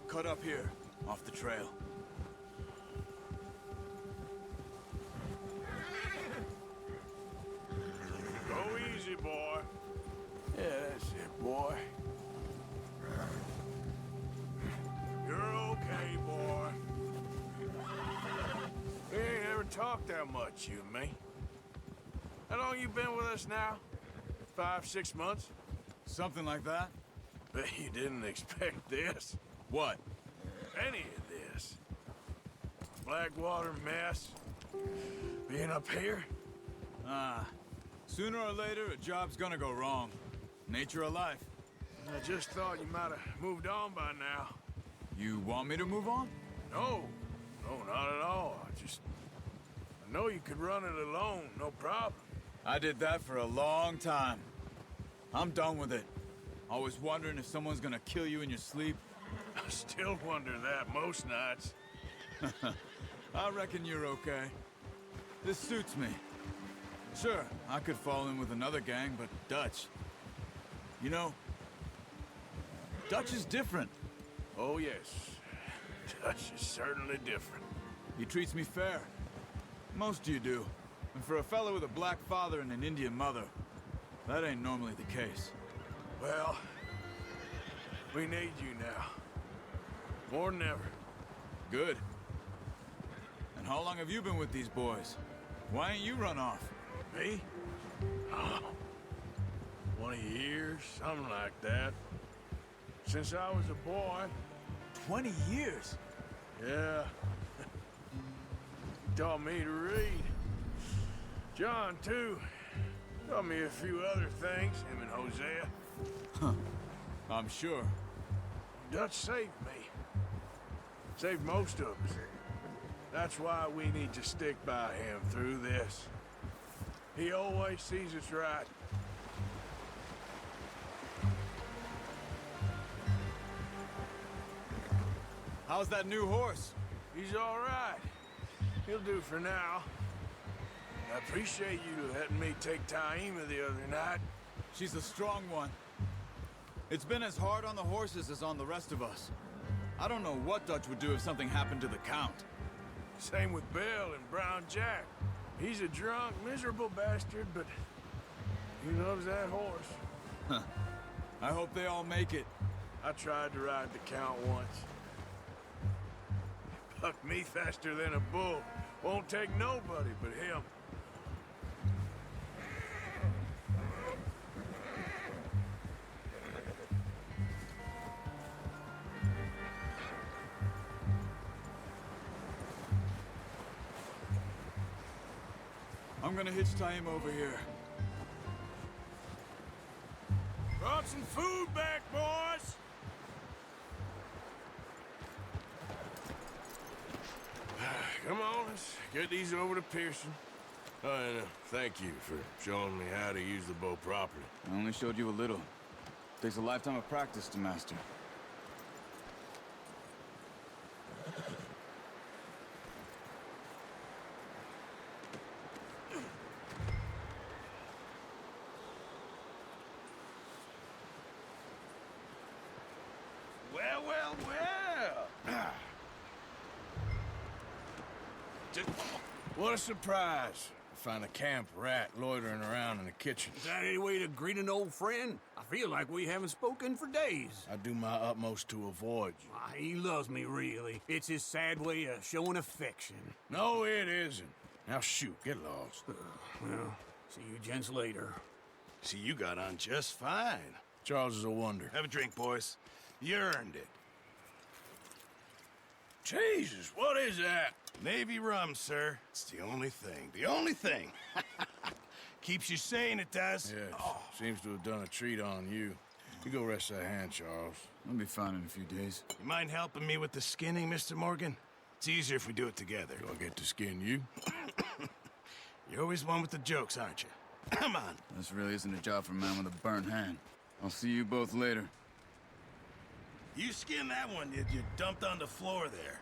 Cut up here, off the trail. Go easy, boy. Yeah, that's it, boy. You're okay, boy. We ain't ever talked that much, you and me. How long you been with us now? 5, 6 months? Something like that? Bet you didn't expect this. What? Any of this. Blackwater mess. Being up here? Sooner or later, a job's gonna go wrong. Nature of life. I just thought you might have moved on by now. You want me to move on? No. No, not at all. I know you could run it alone, no problem. I did that for a long time. I'm done with it. Always wondering if someone's gonna kill you in your sleep. I still wonder that most nights. I reckon you're okay. This suits me. Sure, I could fall in with another gang, but Dutch... You know, Dutch is different. Oh, yes. Dutch is certainly different. He treats me fair. Most you do. And for a fellow with a black father and an Indian mother, that ain't normally the case. Well, we need you now. More than ever. Good. And how long have you been with these boys? Why ain't you run off? Me? Oh, 20 years, something like that. Since I was a boy. 20 years? Yeah. He taught me to read. John, too. Taught me a few other things, him and Hosea. Huh. I'm sure. Dutch saved me. Saved most of us. That's why we need to stick by him through this. He always sees us right. How's that new horse? He's all right. He'll do for now. I appreciate you letting me take Taima the other night. She's a strong one. It's been as hard on the horses as on the rest of us. I don't know what Dutch would do if something happened to the Count. Same with Bill and Brown Jack. He's a drunk, miserable bastard, but he loves that horse. Huh. I hope they all make it. I tried to ride the Count once. Bucked me faster than a bull. Won't take nobody but him. I'm gonna hitch Taima over here. Brought some food back, boys! Come on, let's get these over to Pearson. Oh, and thank you for showing me how to use the bow properly. I only showed you a little. Takes a lifetime of practice to master. Well, well, well! Just, what a surprise. Find a camp rat loitering around in the kitchen. Is that any way to greet an old friend? I feel like we haven't spoken for days. I do my utmost to avoid you. He loves me, really. It's his sad way of showing affection. No, it isn't. Now shoot, get lost. Well, see you gents later. See, you got on just fine. Charles is a wonder. Have a drink, boys. You earned it. Jesus, what is that? Navy rum, sir. It's the only thing. The only thing. Keeps you sane, it does. Yes, seems to have done a treat on you. You go rest that hand, Charles. I'll be fine in a few days. You mind helping me with the skinning, Mr. Morgan? It's easier if we do it together. Do I get to skin you? You're always one with the jokes, aren't you? Come on. This really isn't a job for a man with a burnt hand. I'll see you both later. You skinned that one you dumped on the floor there.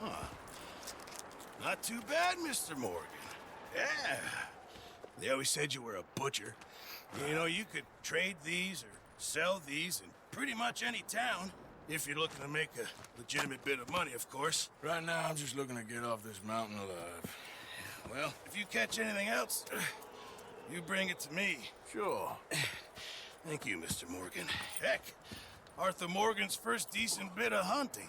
Huh. Not too bad, Mr. Morgan. Yeah. They always said you were a butcher. You know, you could trade these or sell these in pretty much any town. If you're looking to make a legitimate bit of money, of course. Right now, I'm just looking to get off this mountain alive. Well, if you catch anything else, you bring it to me. Sure. Thank you, Mr. Morgan. Heck, Arthur Morgan's first decent bit of hunting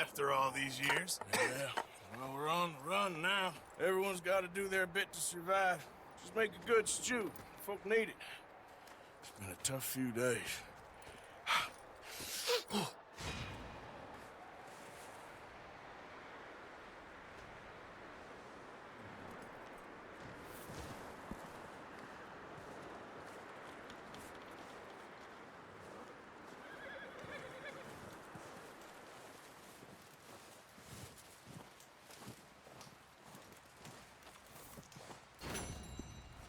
after all these years. Yeah, well, we're on the run now. Everyone's got to do their bit to survive. Just make a good stew. Folk need it. It's been a tough few days.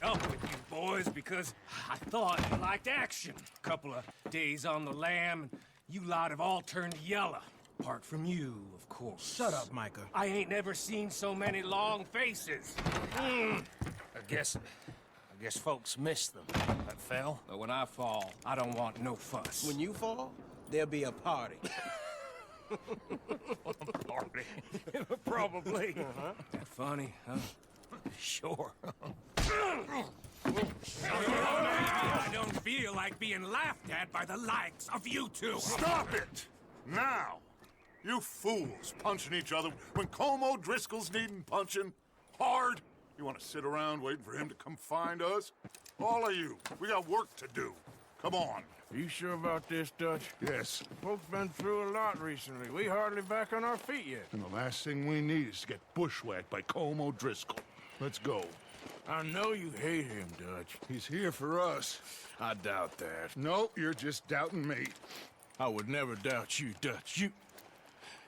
Up with you boys because I thought you liked action. Couple of days on the lam, and you lot have all turned yellow. Apart from you, of course. Shut up, Micah. I ain't never seen so many long faces. I guess folks miss them. I fell, but when I fall, I don't want no fuss. When you fall, there'll be a party. Party? Probably. That funny, huh? Sure. I don't feel like being laughed at by the likes of you two. Stop it! Now! You fools punching each other when Colm O'Driscoll's needing punching. Hard! You want to sit around waiting for him to come find us? All of you, we got work to do. Come on. Are you sure about this, Dutch? Yes. Folks been through a lot recently. We hardly back on our feet yet. And the last thing we need is to get bushwhacked by Colm O'Driscoll. Let's go. I know you hate him, Dutch. He's here for us. I doubt that. No, you're just doubting me. I would never doubt you, Dutch.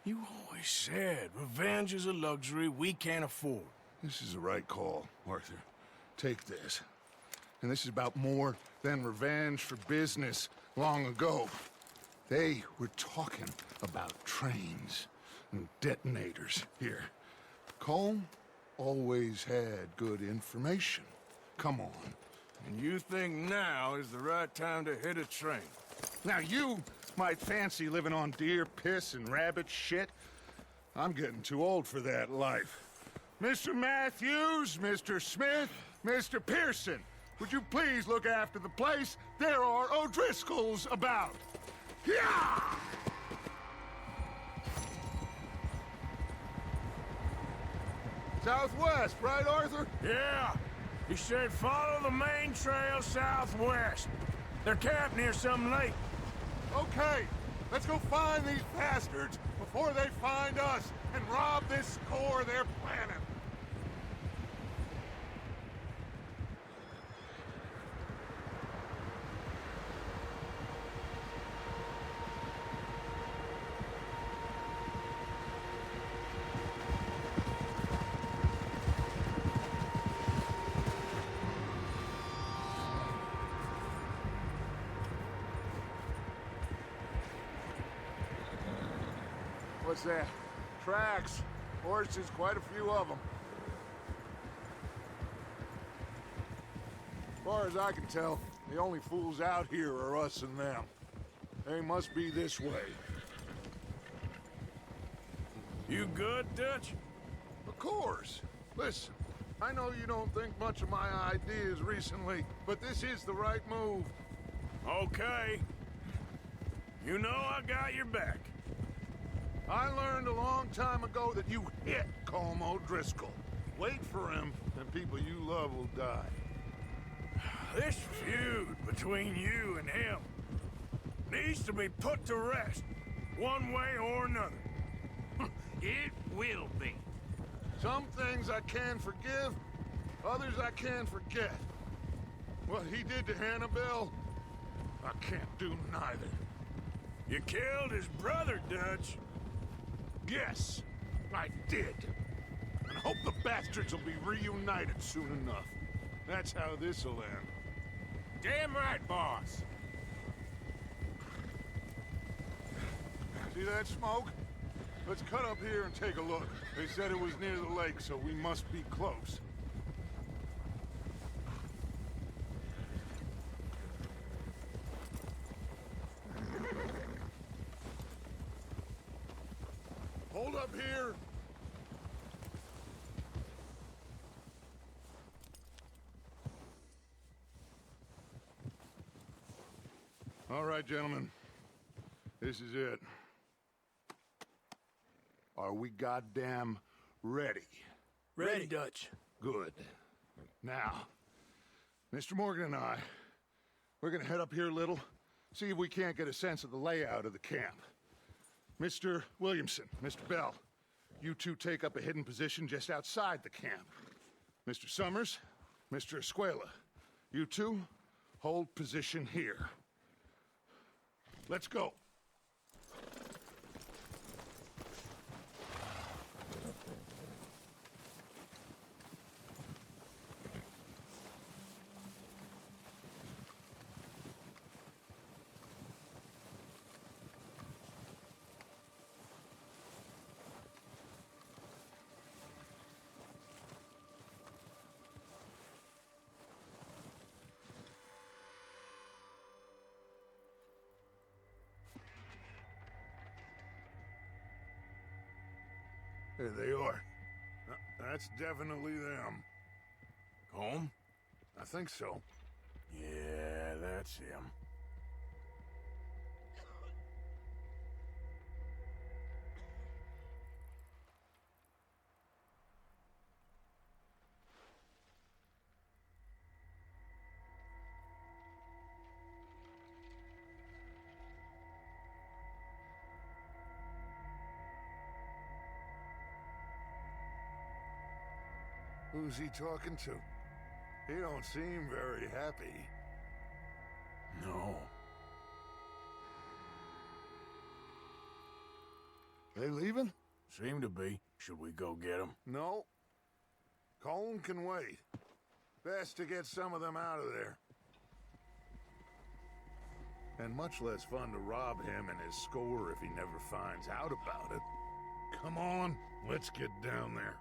You always said revenge is a luxury we can't afford. This is the right call, Arthur. Take this. And this is about more than revenge for business long ago. They were talking about trains and detonators here. Colm always had good information. Come on. And you think now is the right time to hit a train? Now you might fancy living on deer piss and rabbit shit. I'm getting too old for that life. Mr. Matthews, Mr. Smith, Mr. Pearson, would you please look after the place? There are O'Driscolls about. Yeah! Southwest, right, Arthur? Yeah. He said follow the main trail southwest. They're camped near some lake. Okay, let's go find these bastards before they find us and rob this core they're planning. What's that? Tracks. Horses, quite a few of them. As far as I can tell, the only fools out here are us and them. They must be this way. You good, Dutch? Of course. Listen, I know you don't think much of my ideas recently, but this is the right move. Okay. You know I got your back. I learned a long time ago that you hit Colm O'Driscoll. Wait for him, and people you love will die. This feud between you and him needs to be put to rest, one way or another. It will be. Some things I can forgive, others I can forget. What he did to Annabelle, I can't do neither. You killed his brother, Dutch. Yes, I did. And I hope the bastards will be reunited soon enough. That's how this'll end. Damn right, boss. See that smoke? Let's cut up here and take a look. They said it was near the lake, so we must be close. Hold up here! All right, gentlemen. This is it. Are we goddamn ready? Ready, Dutch. Good. Now, Mr. Morgan and I, we're gonna head up here a little, see if we can't get a sense of the layout of the camp. Mr. Williamson, Mr. Bell, you two take up a hidden position just outside the camp. Mr. Summers, Mr. Escuela, you two hold position here. Let's go. There they are. That's definitely them. Home? I think so. Yeah, that's him. Who's he talking to? He don't seem very happy. No. They leaving? Seem to be. Should we go get them? No. Colm can wait. Best to get some of them out of there. And much less fun to rob him and his score if he never finds out about it. Come on, let's get down there.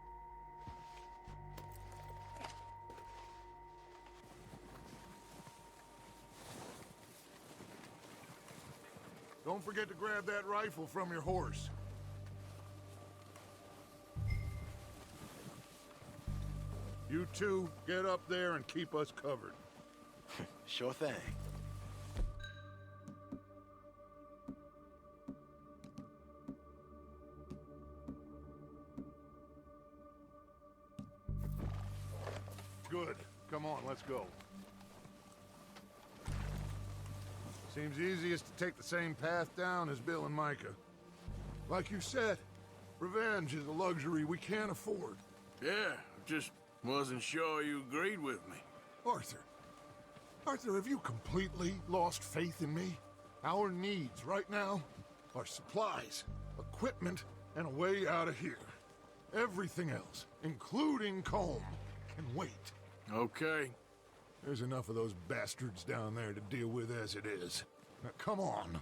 Don't forget to grab that rifle from your horse. You two, get up there and keep us covered. Sure thing. Good. Come on, let's go. Seems easiest to take the same path down as Bill and Micah. Like you said, revenge is a luxury we can't afford. Yeah, just wasn't sure you agreed with me. Arthur. Arthur, have you completely lost faith in me? Our needs right now are supplies, equipment, and a way out of here. Everything else, including Colm, can wait. Okay. There's enough of those bastards down there to deal with as it is. Now, come on.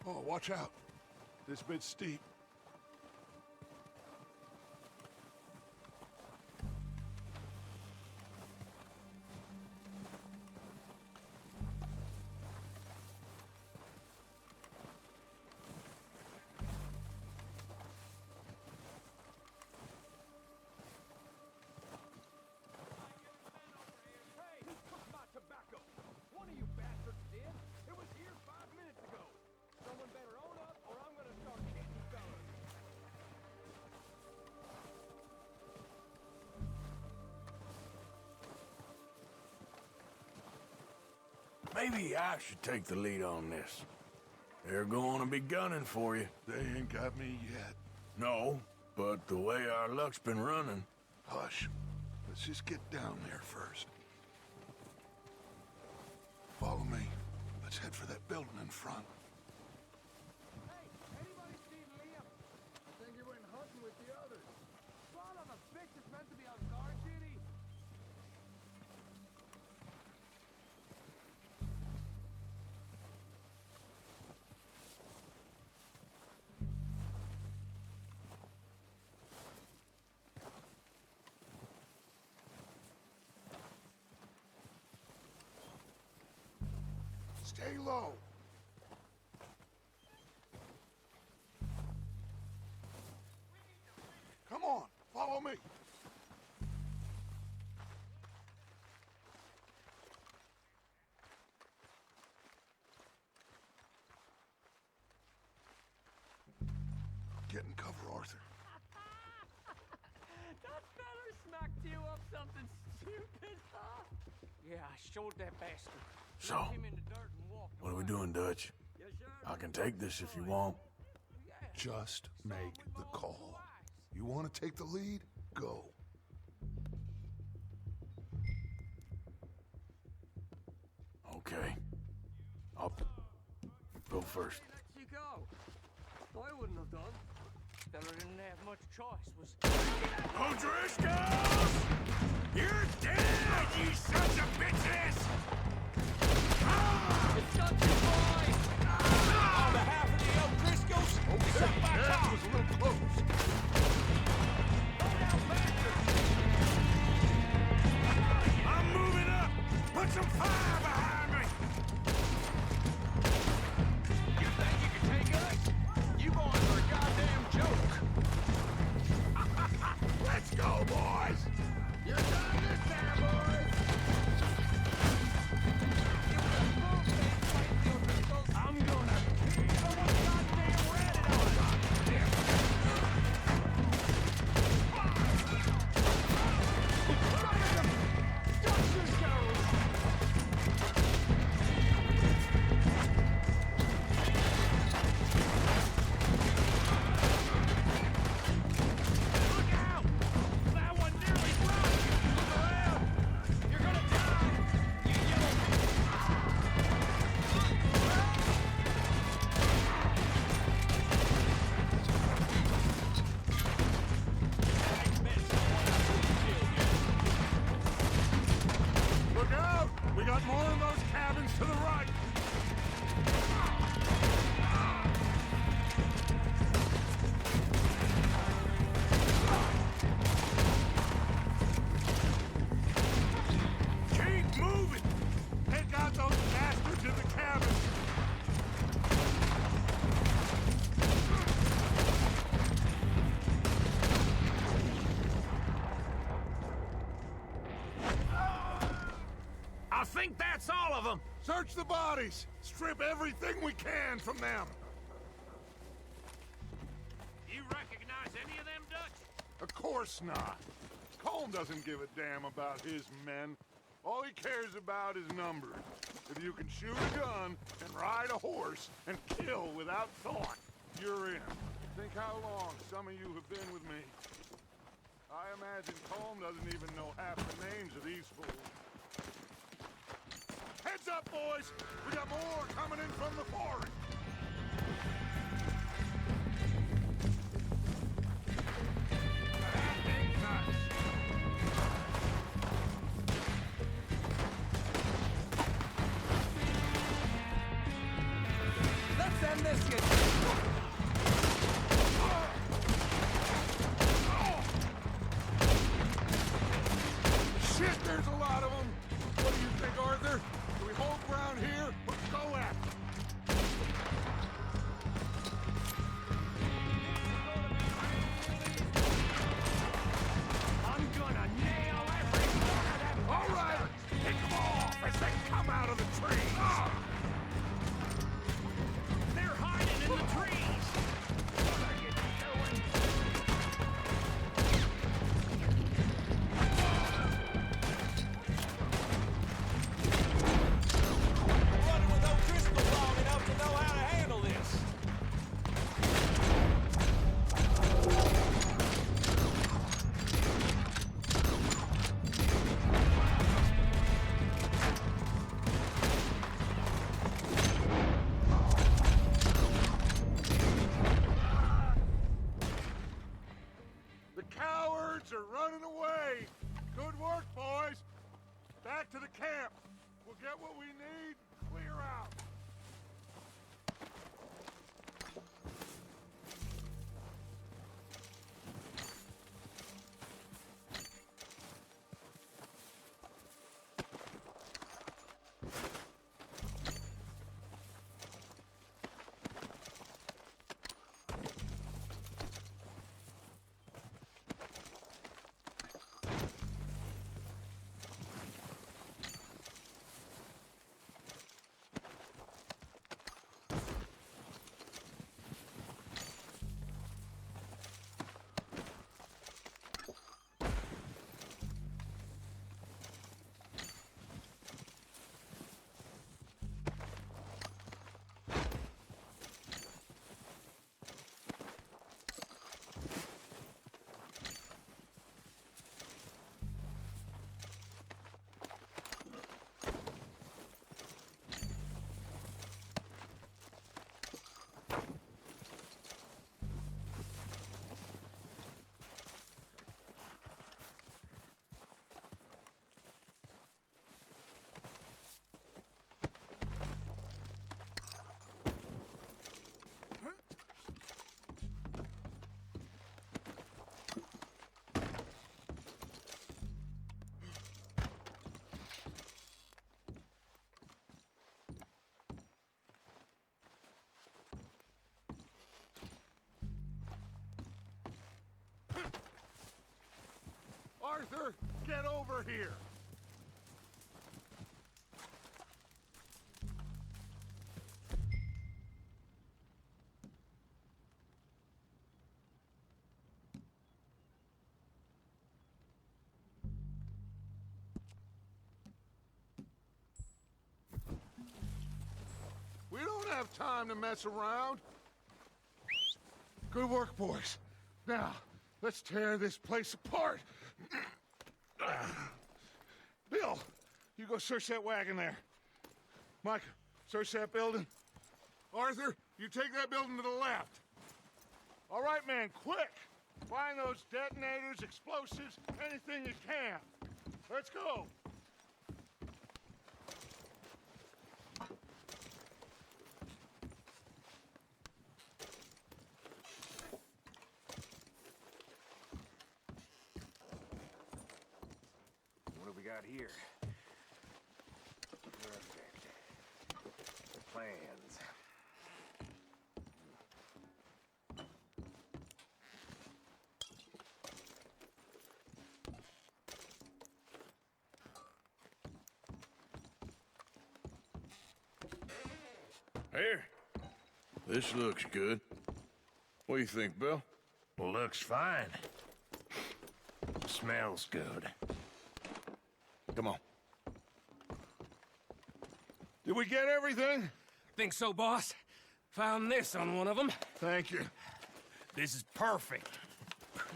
Oh, watch out. This bit's steep. Maybe I should take the lead on this. They're going to be gunning for you. They ain't got me yet. No, but the way our luck's been running... Hush. Let's just get down there first. Follow me. Let's head for that building in front. Hey, anybody seen Liam? I think he went hunting with the others. Son of a bitch is meant to be on guard duty. Stay low. Come on, follow me. Get in cover, Arthur. That feller smacked you up something stupid, huh? Yeah, I showed that bastard. So, Left him in the dirt and walked what are we away. doing, Dutch? Yes, sir. I can take this if you want. Just make the call. You want to take the lead? Go. Okay. I'll go first. Let you go. I wouldn't have done. Feller didn't have much choice. Was O'Driscolls! You're dead, you sons of bitches! It's not too boys! On behalf of the O'Driscolls, Okay, that was a little close. I'm moving up! Put some fire behind me! You think you can take us? You boys are a goddamn joke. Let's go, boys! You're done this time, boys! I'm gonna kill someone goddamn red on Look out! That one nearly broke! Look around! You're gonna die! You yellow... Look out! We got more of those cabins to the right. Keep moving! Take out those bastards in the cabins. I think that's all of them! Search the bodies. Strip everything we can from them. You recognize any of them, Dutch? Of course not. Colm doesn't give a damn about his men. All he cares about is numbers. If you can shoot a gun and ride a horse and kill without thought, you're in. Think how long some of you have been with me. I imagine Colm doesn't even know half the names of these fools. Heads up, boys! We got more coming in from the forest! Let's end this, you Arthur, get over here! We don't have time to mess around. Good work, boys. Now, let's tear this place apart. Bill, you go search that wagon there. Mike, search that building. Arthur, you take that building to the left. All right, man, quick. Find those detonators, explosives, anything you can. Let's go. What do we got here? Perfect. Plans. Here. This looks good. What do you think, Bill? Looks fine. Smells good. Come on. Did we get everything? Think so, boss. Found this on one of them. Thank you. This is perfect.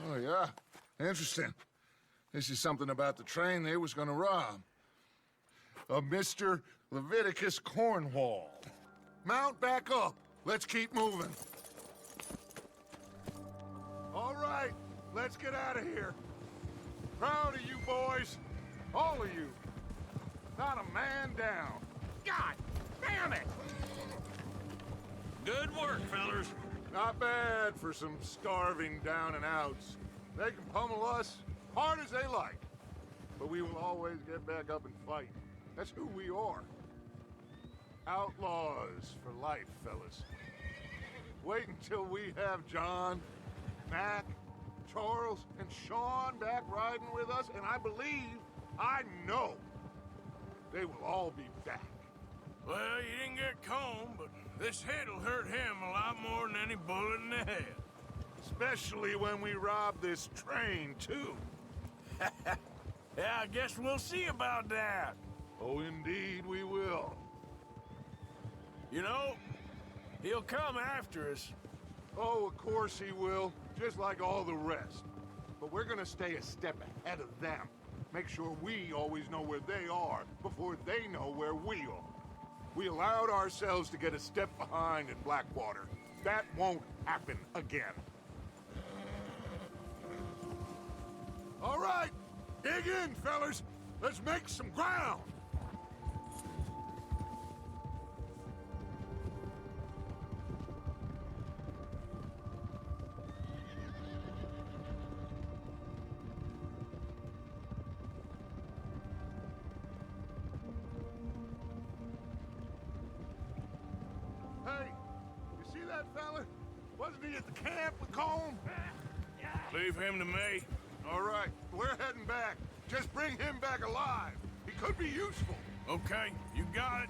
Oh, yeah? Interesting. This is something about the train they was gonna rob. Of Mr. Leviticus Cornwall. Mount back up. Let's keep moving. All right, let's get out of here. Proud of you boys. All of you. Not a man down. God damn it! Good work, fellers. Not bad for some starving down and outs. They can pummel us hard as they like. But we will always get back up and fight. That's who we are. Outlaws for life, fellas. Wait until we have John, Mac, Charles, and Sean back riding with us, and I believe, I know, they will all be back. Well, you didn't get Combe, but this hit'll hurt him a lot more than any bullet in the head. Especially when we rob this train, too. Yeah, I guess we'll see about that. Oh, indeed we will. You know, he'll come after us. Oh, of course he will, just like all the rest. But we're gonna stay a step ahead of them. Make sure we always know where they are before they know where we are. We allowed ourselves to get a step behind in Blackwater. That won't happen again. All right, dig in, fellas. Let's make some ground. Hey, you see that fella? Wasn't he at the camp with Combe? Leave him to me. All right, we're heading back. Just bring him back alive. He could be useful. Okay, you got it.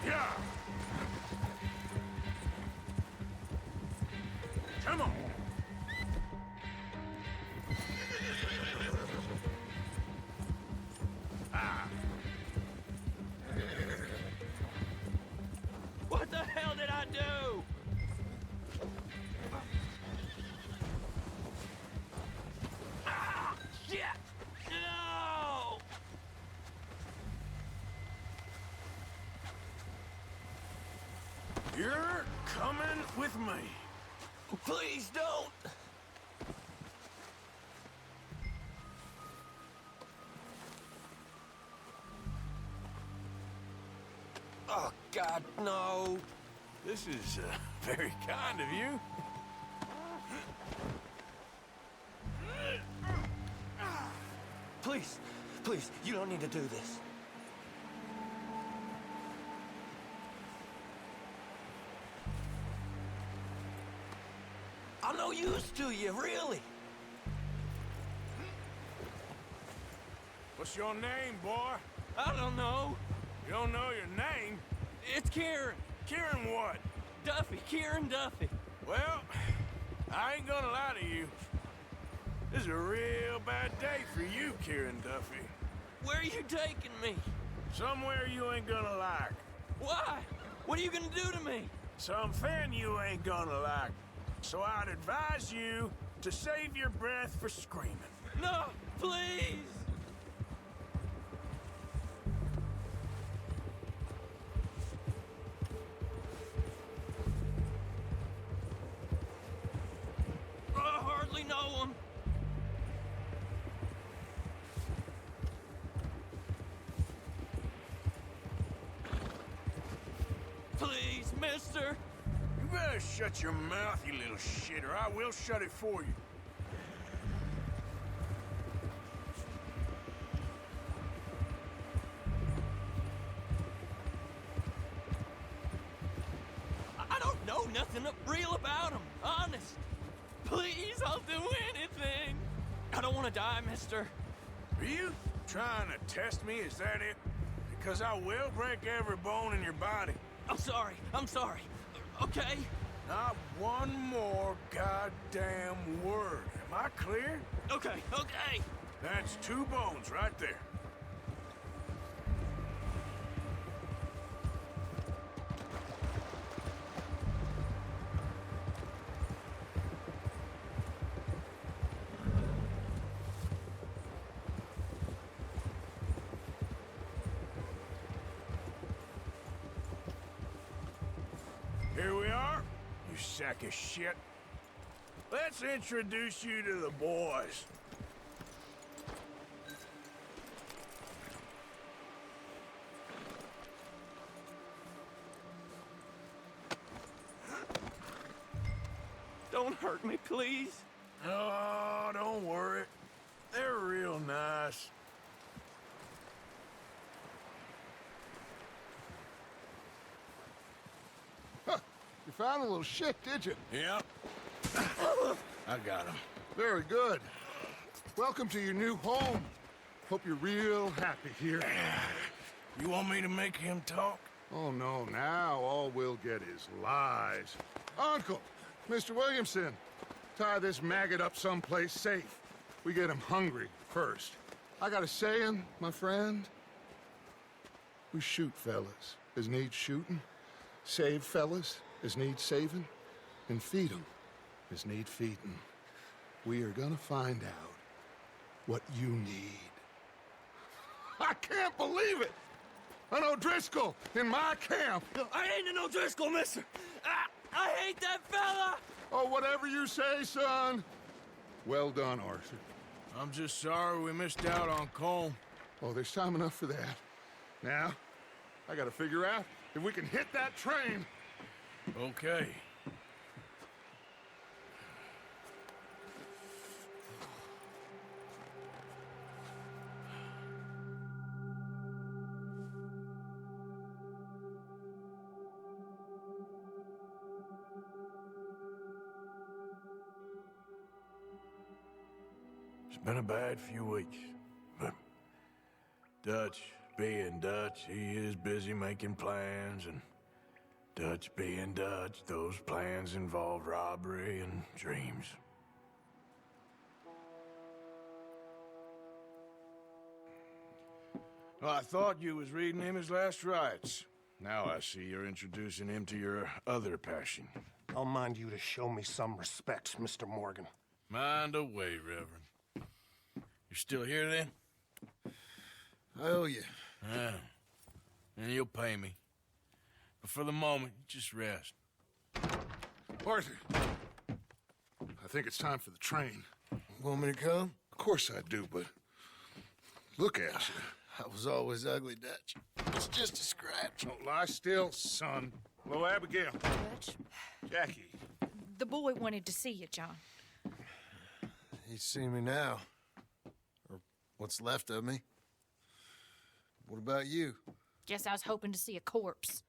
Yeah. Come on. What the hell did I do? Ah, shit! No! You're coming with me. Please don't! Oh, God, no. This is very kind of you. Please, please, you don't need to do this. I'm no use to you, really. What's your name, boy? I don't know. You don't know your name? It's Kieran. Kieran what? Duffy. Kieran Duffy. Well, I ain't gonna lie to you. This is a real bad day for you, Kieran Duffy. Where are you taking me? Somewhere you ain't gonna like. Why? What are you gonna do to me? Something you ain't gonna like. So I'd advise you to save your breath for screaming. No, please! I hardly know him. Please, mister. You better shut your mouth, you little shit, or I will shut it for you. I don't know nothing real about him, honest. Please, I'll do anything. I don't want to die, mister. Are you trying to test me? Is that it? Because I will break every bone in your body. I'm sorry. Okay? Not one more goddamn word. Am I clear? Okay. That's 2 bones right there. Here we are, you sack of shit. Let's introduce you to the boys. Don't hurt me, please. Oh, don't worry. They're real nice. You found a little shit, did you? Yep. I got him. Very good. Welcome to your new home. Hope you're real happy here. You want me to make him talk? Oh, no, now all we'll get is lies. Uncle, Mr. Williamson, tie this maggot up someplace safe. We get him hungry first. I got a saying, my friend. We shoot fellas as need shooting, save fellas as need saving, and feed 'em as need feeding. We are gonna find out what you need. I can't believe it! An O'Driscoll in my camp! I ain't an O'Driscoll, mister! I hate that fella! Oh, whatever you say, son. Well done, Arthur. I'm just sorry we missed out on Colm. Oh, there's time enough for that. Now, I gotta figure out if we can hit that train. Okay. It's been a bad few weeks, but Dutch being Dutch, he is busy making plans, and Dutch being Dutch, those plans involve robbery and dreams. Well, I thought you was reading him his last rites. Now I see you're introducing him to your other passion. I'll mind you to show me some respect, Mr. Morgan. Mind away, Reverend. You're still here, then? I owe you. Ah, and you'll pay me. But for the moment, just rest. Arthur, I think it's time for the train. Want me to come? Of course I do, but look at you. I was always ugly, Dutch. It's just a scratch. Don't lie still, son. Hello, Abigail. Dutch, Jackie. the boy wanted to see you, John. He's seen me now. Or what's left of me. What about you? Guess I was hoping to see a corpse.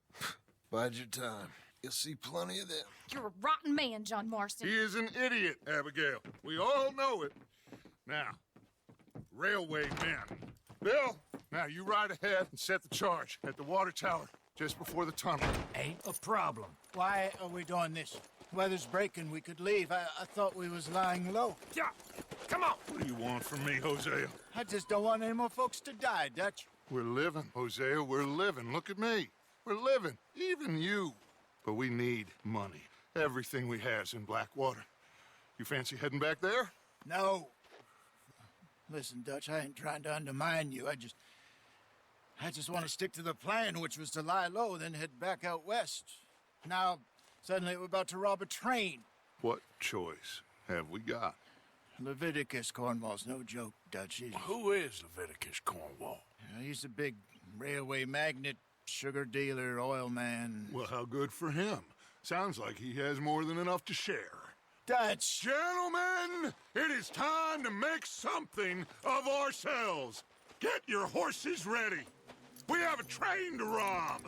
Bide your time. You'll see plenty of them. You're a rotten man, John Marston. He is an idiot, Abigail. We all know it. Now, railway men. Bill, now you ride ahead and set the charge at the water tower just before the tunnel. Ain't a problem. Why are we doing this? Weather's breaking. We could leave. I thought we was lying low. Yeah, come on. What do you want from me, Hosea? I just don't want any more folks to die, Dutch. We're living, Hosea. We're living. Look at me. We're living. Even you. But we need money. Everything we has in Blackwater. You fancy heading back there? No. Listen, Dutch, I ain't trying to undermine you. I just want to stick to the plan, which was to lie low, then head back out west. Now, suddenly we're about to rob a train. What choice have we got? Leviticus Cornwall's no joke, Dutch. Who is Leviticus Cornwall? He's a big railway magnate, sugar dealer, oil man. Well, how good for him. Sounds like he has more than enough to share. Dutch! Gentlemen, it is time to make something of ourselves. Get your horses ready. We have a train to rob.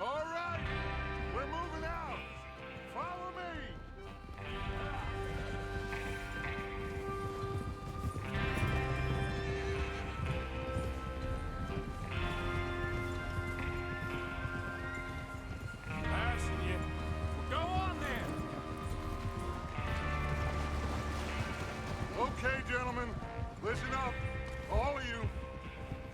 All right, we're moving out. Follow me. Passing you. Go on then. Okay, gentlemen, listen up, all of you.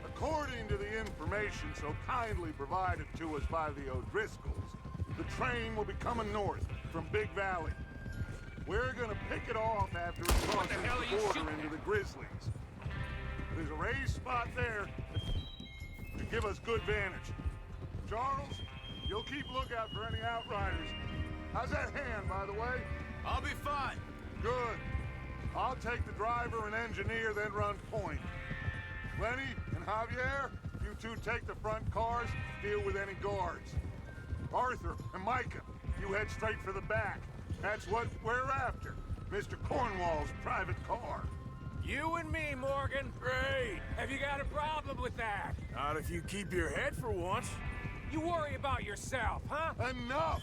According to the information so kindly provided to us by the O'Driscolls, the train will be coming north from Big Valley. We're gonna pick it off after it crosses the border into the Grizzlies. There's a raised spot there to give us good vantage. Charles, you'll keep lookout for any outriders. How's that hand, by the way? I'll be fine. Good. I'll take the driver and engineer, then run point. Lenny and Javier, you two take the front cars, deal with any guards. Arthur and Micah, you head straight for the back. That's what we're after. Mr. Cornwall's private car. You and me, Morgan. Great. Have you got a problem with that? Not if you keep your head for once. You worry about yourself, huh? Enough!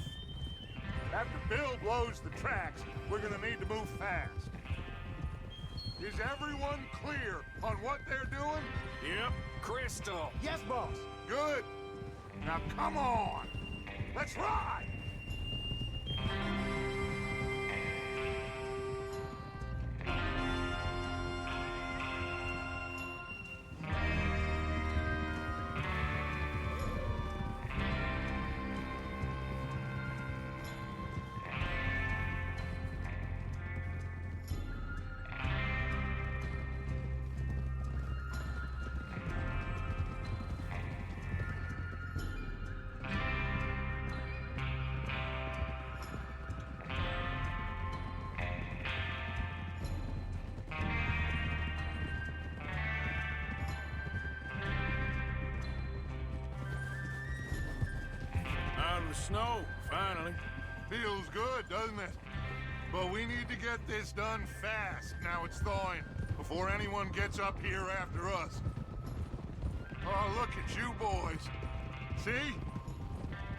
After Bill blows the tracks, we're gonna need to move fast. Is everyone clear on what they're doing? Yep. Crystal. Yes, boss. Good. Now come on. Let's ride! Out of the snow, finally. Feels good, doesn't it? But we need to get this done fast, now it's thawing, before anyone gets up here after us. Oh, look at you boys. See?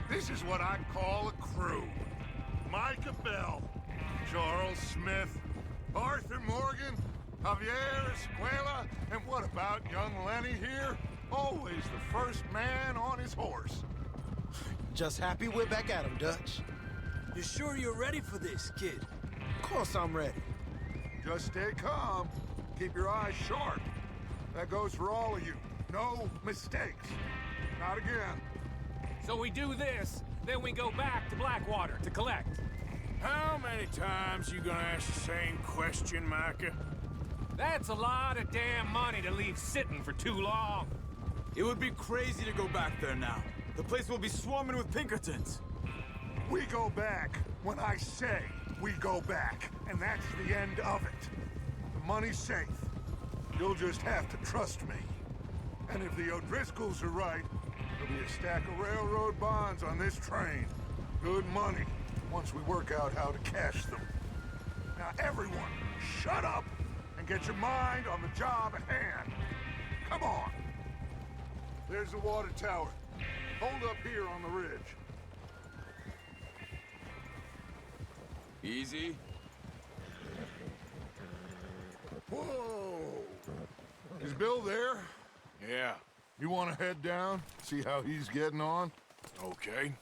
This is what I call a crew. Micah Bell, Charles Smith, Arthur Morgan, Javier Escuela, and what about young Lenny here? Always the first man on his horse. Just happy we're back at him, Dutch. You sure you're ready for this, kid? Of course I'm ready. Just stay calm. Keep your eyes sharp. That goes for all of you. No mistakes. Not again. So we do this, then we go back to Blackwater to collect. How many times you gonna ask the same question, Micah? That's a lot of damn money to leave sitting for too long. It would be crazy to go back there now. The place will be swarming with Pinkertons. We go back when I say we go back, and that's the end of it. The money's safe. You'll just have to trust me. And if the O'Driscolls are right, there'll be a stack of railroad bonds on this train. Good money, once we work out how to cash them. Now everyone, shut up and get your mind on the job at hand. Come on. There's the water tower. Hold up here on the ridge. Easy. Whoa! Is Bill there? Yeah. You want to head down, see how he's getting on? Okay.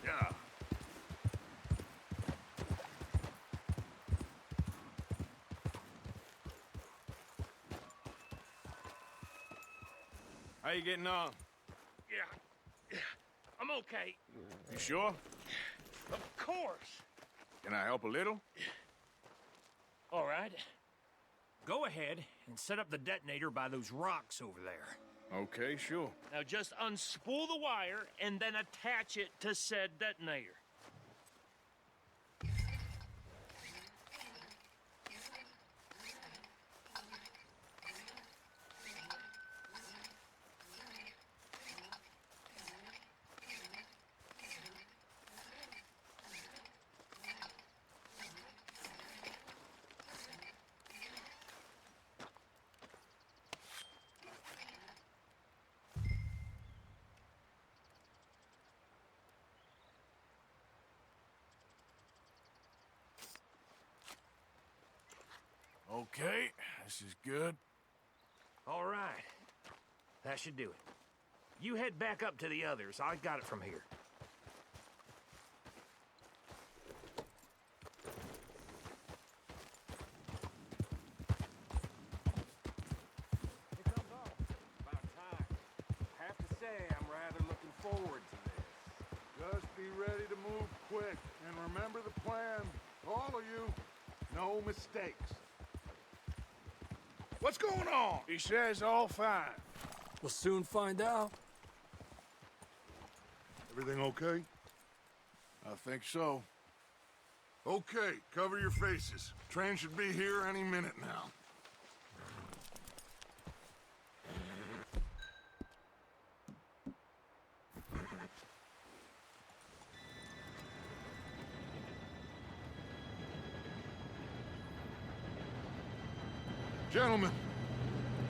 Yeah. How you getting on? Yeah. I'm okay. You sure? Of course. Can I help a little? All right. Go ahead and set up the detonator by those rocks over there. Okay, sure. Now just unspool the wire and then attach it to said detonator. Okay, this is good. All right. That should do it. You head back up to the others. I got it from here. Here comes on. About time. I have to say, I'm rather looking forward to this. Just be ready to move quick, and remember the plan. All of you, no mistakes. What's going on? He says all fine. We'll soon find out. Everything okay? I think so. Okay, cover your faces. Train should be here any minute now. Gentlemen,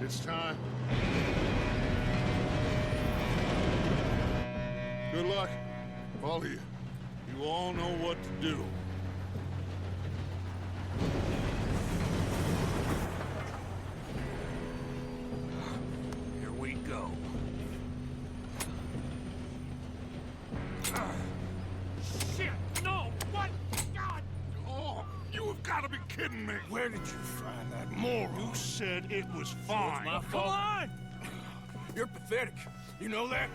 it's time. Good luck, all of you. You all know what to do. Here we go. Shit! No! What? God! Oh, you have got to be kidding me. Where did you find that moron? You said it was fine. My fault. Come on! You're pathetic. You know that?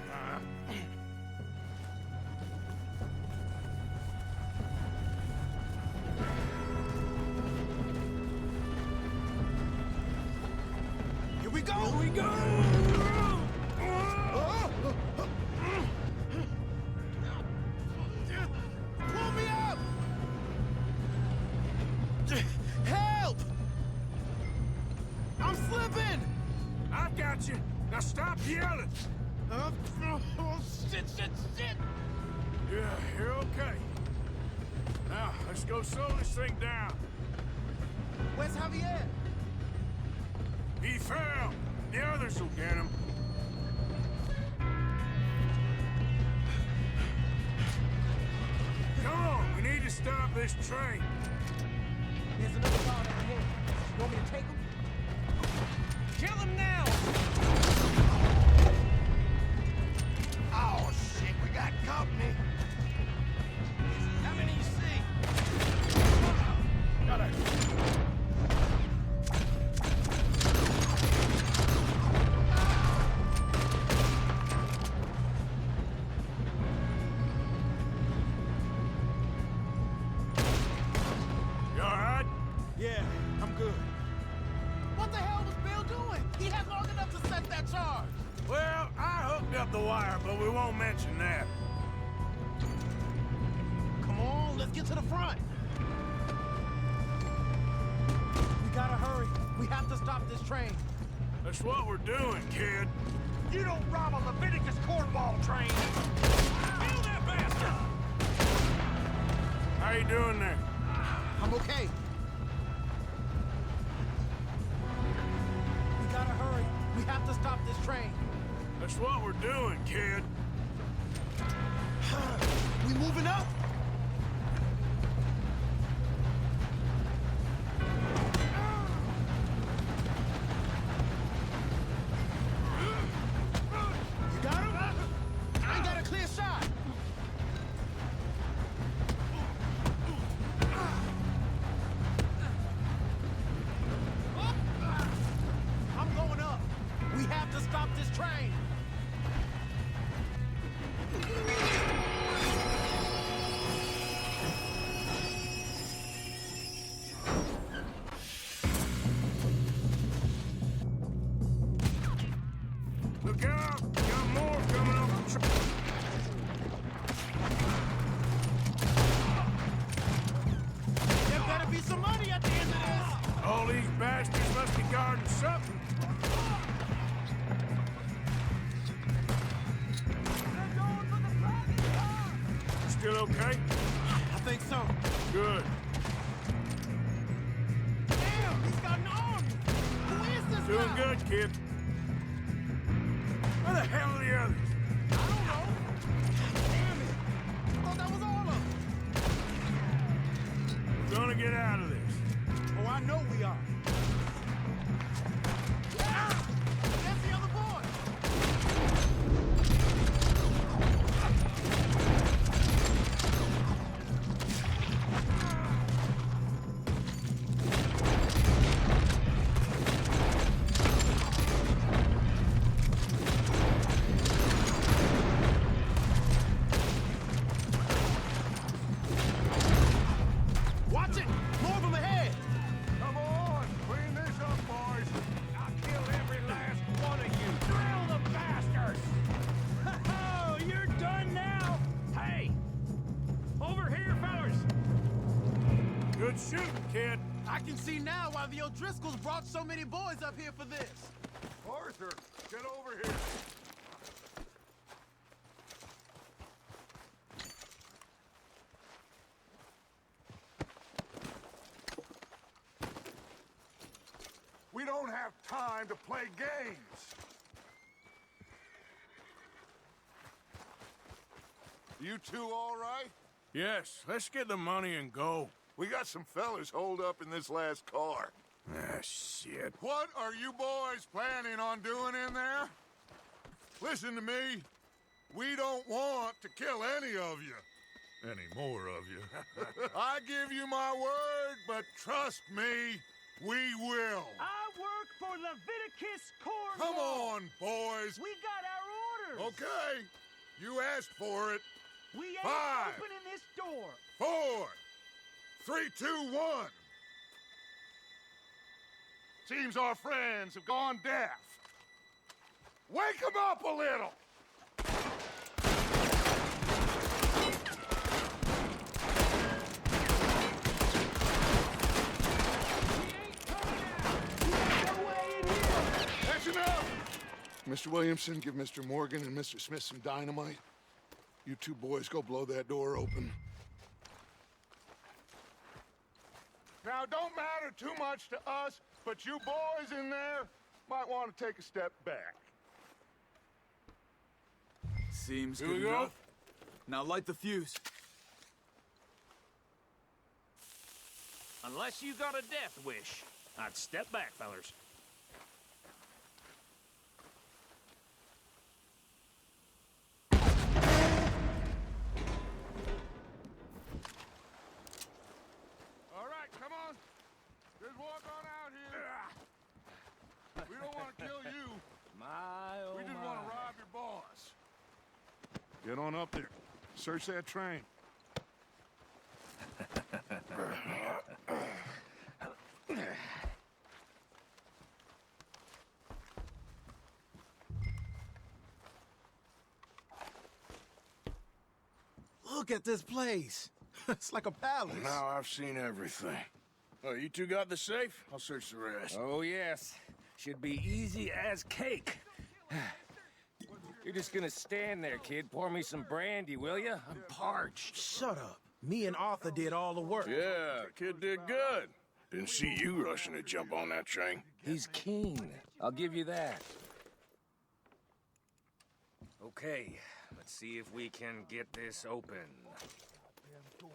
Here we go! Here we go! Pull me up! Help! I'm slipping! I got you. Now stop yelling. Oh, shit! Yeah, you're okay. Now, let's go slow this thing down. Where's Javier? He fell. The others will get him. Come on, we need to stop this train. There's another guard over here. You want me to take him? Kill him now! Oh, shit, we got company. How many you see? Got it. You all right? Yeah, I'm good. What the hell was Bill doing? He had long enough to set that charge. Well, I hooked up the wire, but we won't mention that. Come on, let's get to the front. We gotta hurry. We have to stop this train. That's what we're doing, kid. You don't rob a Leviticus cornball train! Kill that bastard! How you doing there? I'm okay. We gotta hurry. We have to stop this train. That's what we're doing, kid. We moving up? You got him? I ain't got a clear shot. I'm going up. We have to stop this train. Look out! Got more coming up the train. There better be some money at the end of this. All these bastards must be guarding something. Still okay? I think so. Good. Damn, he's got an army. Who is this Doing guy? good, kid. Where the hell are the others? I don't know. Damn it. I thought that was all of them. Gonna get out of this. Oh, I know we are. Ah! That's the other boy. Watch it! More of them ahead! Come on, clean this up, boys. I'll kill every last one of you! Drill the bastards! Oh, you're done now? Hey! Over here, fellas! Good shooting, kid. I can see now why the O'Driscolls brought so many boys up here for this. Arthur, get over here. We don't have time to play games. You two all right? Yes, let's get the money and go. We got some fellas holed up in this last car. Ah, shit. What are you boys planning on doing in there? Listen to me. We don't want to kill any of you. Any more of you. I give you my word, but trust me, we will. I work for Leviticus cornball! Come on, boys. We got our orders! Okay. You asked for it. We ain't 5, opening this door! 4, 3, 2, 1. Seems our friends have gone deaf. Wake them up a little! That's enough! Mr. Williamson, give Mr. Morgan and Mr. Smith some dynamite. You two boys go blow that door open. Now, don't matter too much to us, but you boys in there might want to take a step back. Seems Here good we go. enough. Now light the fuse. Unless you got a death wish, I'd step back, fellers. All right, come on. Just walk on out here. We don't want to kill you. We just want to rob your boss. Get on up there. Search that train. Look at this place. It's like a palace. Now I've seen everything. Oh, you two got the safe? I'll search the rest. Oh, yes. Should be easy as cake. You're just gonna stand there, kid. Pour me some brandy, will you? I'm parched. Shut up. Me and Arthur did all the work. Yeah, the kid did good. Didn't see you rushing to jump on that train. He's keen. I'll give you that. Okay, let's see if we can get this open. Come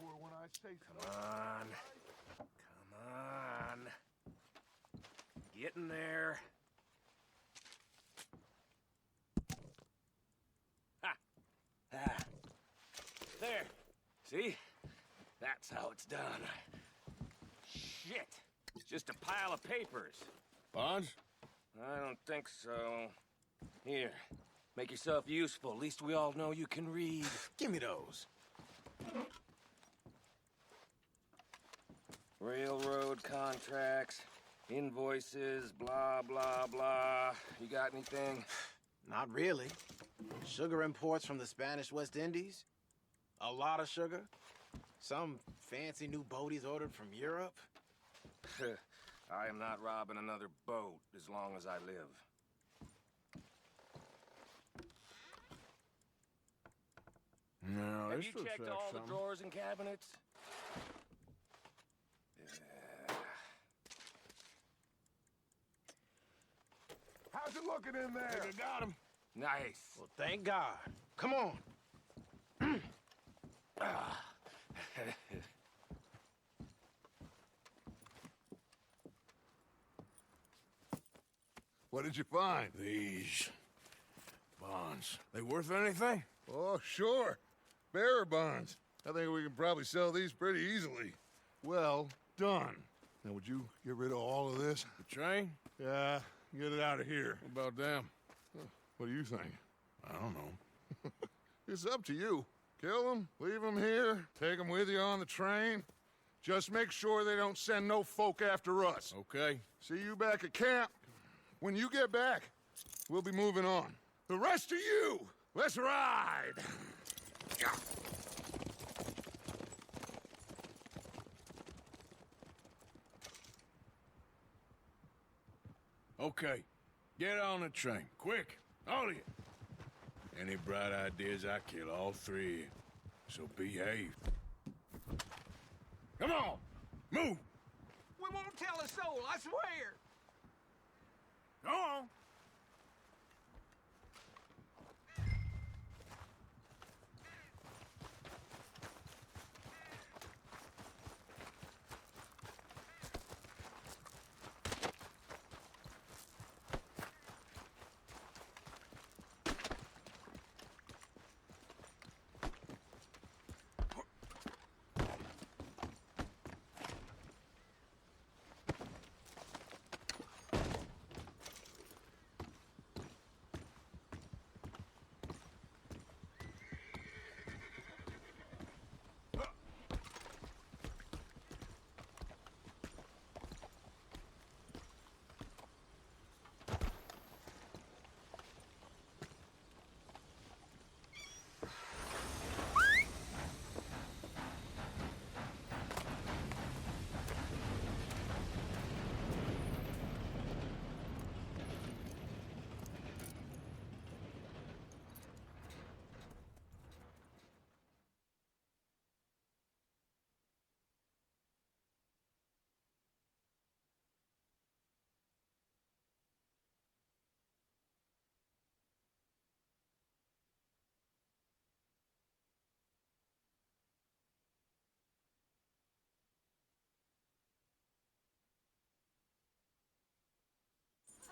on. Come on. Get in there. Ha! Ah. There. See? That's how it's done. Shit. It's just a pile of papers. Bonds? I don't think so. Here. Make yourself useful. At least we all know you can read. Give me those. Railroad contracts, invoices, blah, blah, blah. You got anything? Not really. Sugar imports from the Spanish West Indies. A lot of sugar. Some fancy new boat he's ordered from Europe. I am not robbing another boat as long as I live. No, Have this you looks checked like all something. the drawers and cabinets? How's it looking in there? You got him. Nice. Well, thank God. Come on. What did you find? These bonds. They worth anything? Oh, sure. Bearer bonds. I think we can probably sell these pretty easily. Well done. Now, would you get rid of all of this? The train? Yeah, get it out of here. What about them? What do you think? I don't know. It's up to you. Kill them, leave them here, take them with you on the train. Just make sure they don't send no folk after us. Okay. See you back at camp. When you get back, we'll be moving on. The rest of you, let's ride! Okay, get on the train, quick, all of you. Any bright ideas, I kill all three. So behave. Come on, move! We won't tell a soul, I swear. Go on.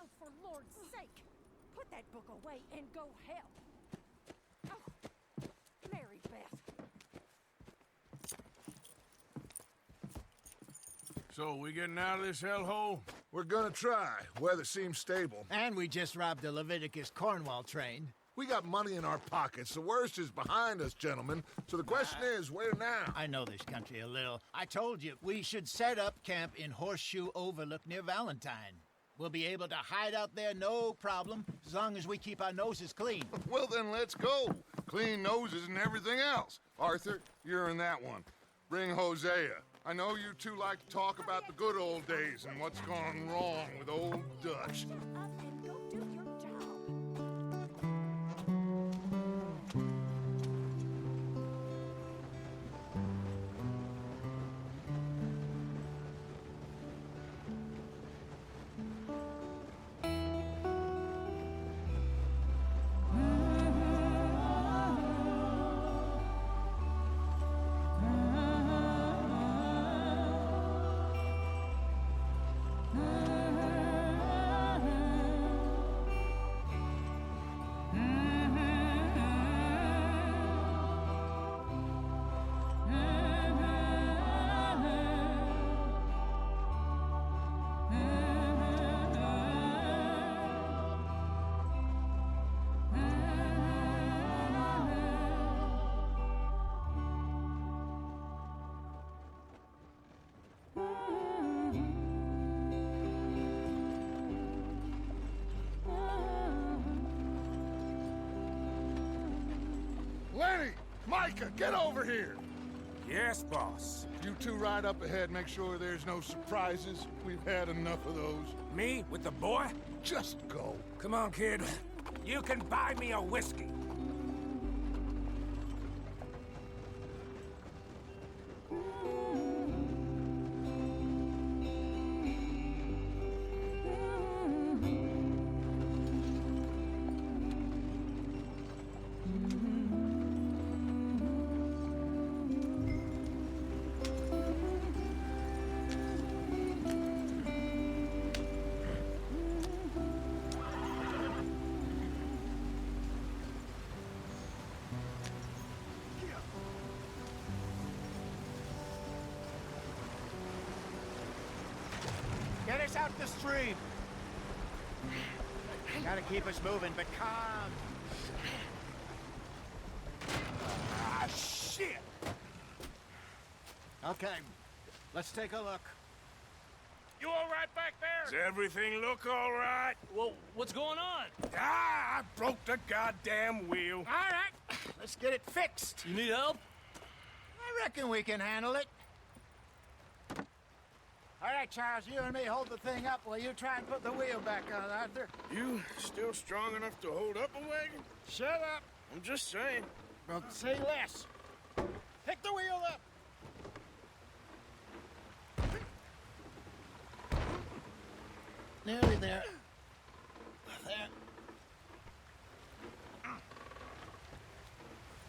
Oh, for Lord's sake, put that book away and go help. Oh, Mary Beth. So, we getting out of this hellhole? We're gonna try. Weather seems stable. And we just robbed the Leviticus Cornwall train. We got money in our pockets. The worst is behind us, gentlemen. So the question is, where now? I know this country a little. I told you, we should set up camp in Horseshoe Overlook near Valentine. We'll be able to hide out there, no problem, as long as we keep our noses clean. Well, then let's go. Clean noses and everything else. Arthur, you're in that one. Bring Hosea. I know you two like to talk about the good old days and what's gone wrong with old Dutch. Shut up and go do your job. Micah, get over here! Yes, boss. You two ride up ahead, make sure there's no surprises. We've had enough of those. Me with the boy? Just go. Come on, kid. You can buy me a whiskey. Get us out the stream. Gotta keep us moving, but calm. Ah, shit! Okay, let's take a look. You all right back there? Does everything look all right? Well, what's going on? Ah, I broke the goddamn wheel. All right, let's get it fixed. You need help? I reckon we can handle it. All right, Charles, you and me hold the thing up while you try and put the wheel back on, Arthur. You still strong enough to hold up a wagon? Shut up. I'm just saying. Well, say less. Pick the wheel up. Nearly there. There.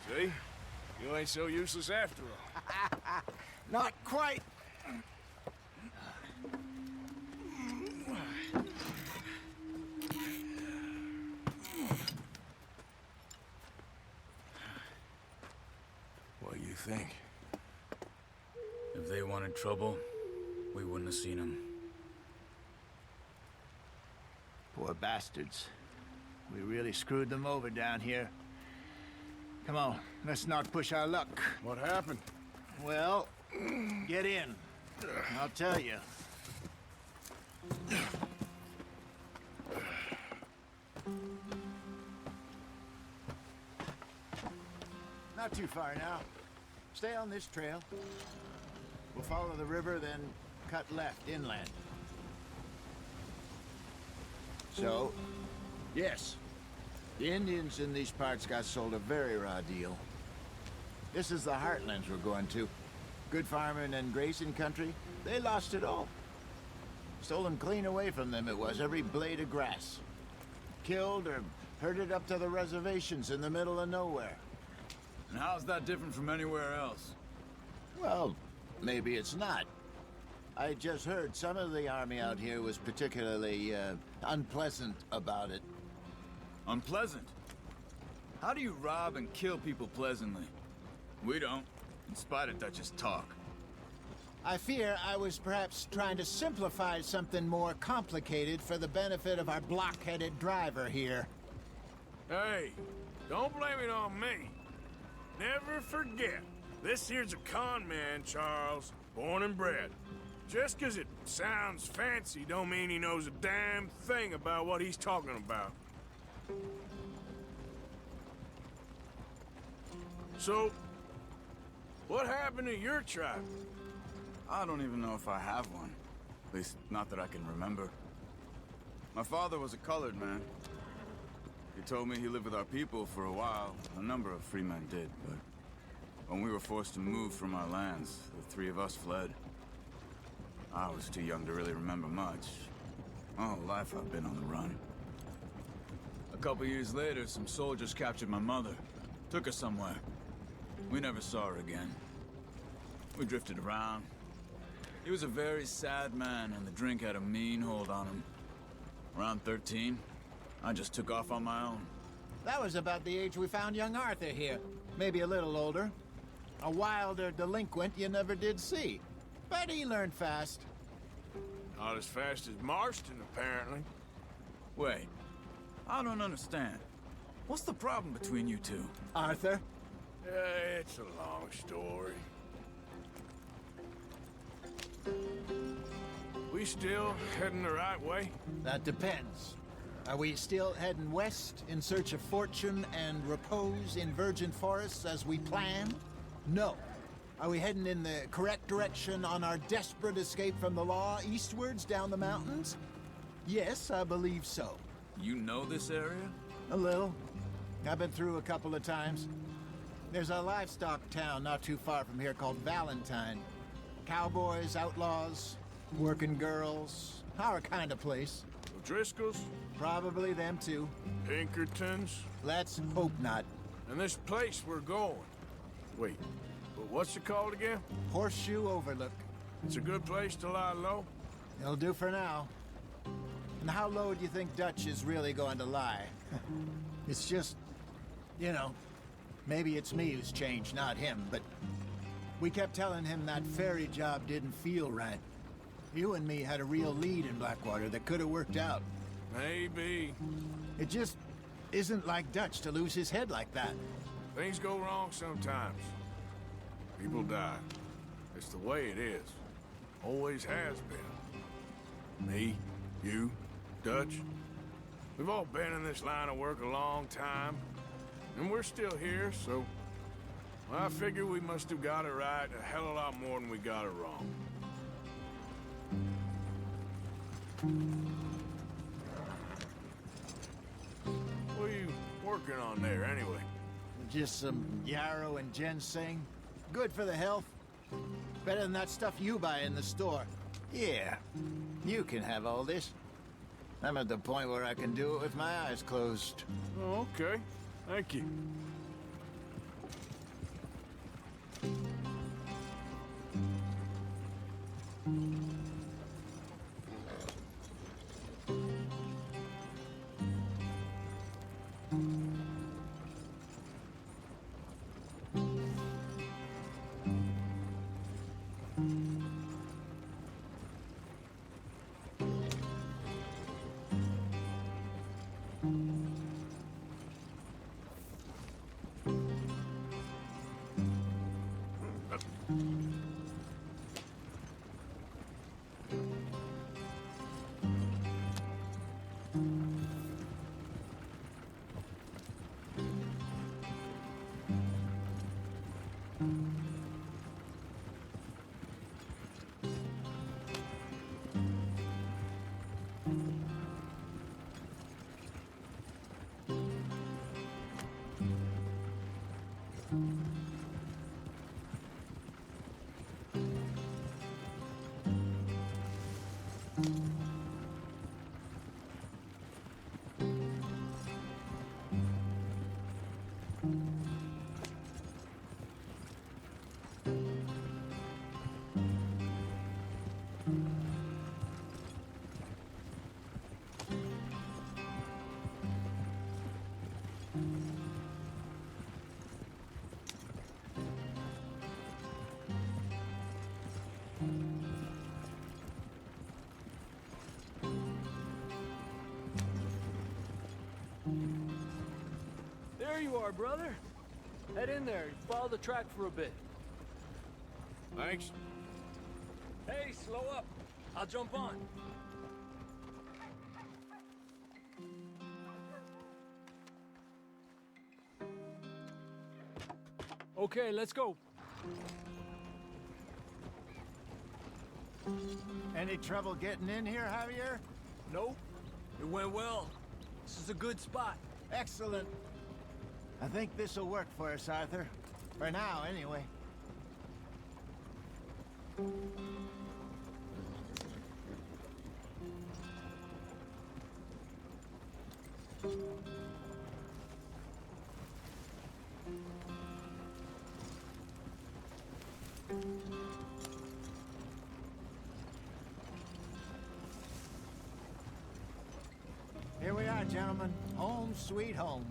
See? You ain't so useless after all. Not quite. What do you think? If they wanted trouble, we wouldn't have seen them. Poor bastards. We really screwed them over down here. Come on, let's not push our luck. What happened? Well, get in. I'll tell you. Not too far now. Stay on this trail. We'll follow the river, then cut left inland. So, yes, the Indians in these parts got sold a very raw deal. This is the heartlands we're going to. Good farming and grazing country, they lost it all. Stolen clean away from them it was, every blade of grass. Killed or herded up to the reservations in the middle of nowhere. And how's that different from anywhere else? Well, maybe it's not. I just heard some of the army out here was particularly, unpleasant about it. Unpleasant? How do you rob and kill people pleasantly? We don't, in spite of Dutch's talk. I fear I was perhaps trying to simplify something more complicated for the benefit of our block-headed driver here. Hey, don't blame it on me. Never forget, this here's a con man, Charles, born and bred. Just 'cause it sounds fancy don't mean he knows a damn thing about what he's talking about. So, what happened to your tribe? I don't even know if I have one. At least, not that I can remember. My father was a colored man. He told me he lived with our people for a while. A number of free men did, but when we were forced to move from our lands, the three of us fled. I was too young to really remember much. My whole life I've been on the run. A couple years later, some soldiers captured my mother. Took her somewhere. We never saw her again. We drifted around. He was a very sad man, and the drink had a mean hold on him. Around 13, I just took off on my own. That was about the age we found young Arthur here. Maybe a little older. A wilder delinquent you never did see. But he learned fast. Not as fast as Marston, apparently. Wait, I don't understand. What's the problem between you two? Arthur? It's a long story. We still heading the right way? That depends. Are we still heading west in search of fortune and repose in virgin forests as we planned? No. Are we heading in the correct direction on our desperate escape from the law eastwards down the mountains? Yes, I believe so. You know this area? A little. I've been through a couple of times. There's a livestock town not too far from here called Valentine. Cowboys, outlaws, working girls, our kind of place. Driscoll's? Probably them too. Pinkertons? Let's hope not. And this place we're going. Wait, but what's it called again? Horseshoe Overlook. It's a good place to lie low? It'll do for now. And how low do you think Dutch is really going to lie? It's just, you know, maybe it's me who's changed, not him, but we kept telling him that ferry job didn't feel right. You and me had a real lead in Blackwater that could have worked out. Maybe. It just isn't like Dutch to lose his head like that. Things go wrong sometimes. People die. It's the way it is. Always has been. Me, you, Dutch. We've all been in this line of work a long time. And we're still here, so... I figure we must have got it right a hell of a lot more than we got it wrong. What are you working on there, anyway? Just some yarrow and ginseng. Good for the health. Better than that stuff you buy in the store. Yeah, you can have all this. I'm at the point where I can do it with my eyes closed. Oh, okay. Thank you. There you are, brother. Head in there. Follow the track for a bit. Thanks. Hey, slow up. I'll jump on. Okay, let's go. Any trouble getting in here, Javier? Nope. It went well. This is a good spot. Excellent. I think this'll work for us, Arthur. For now, anyway. Here we are, gentlemen. Home sweet home.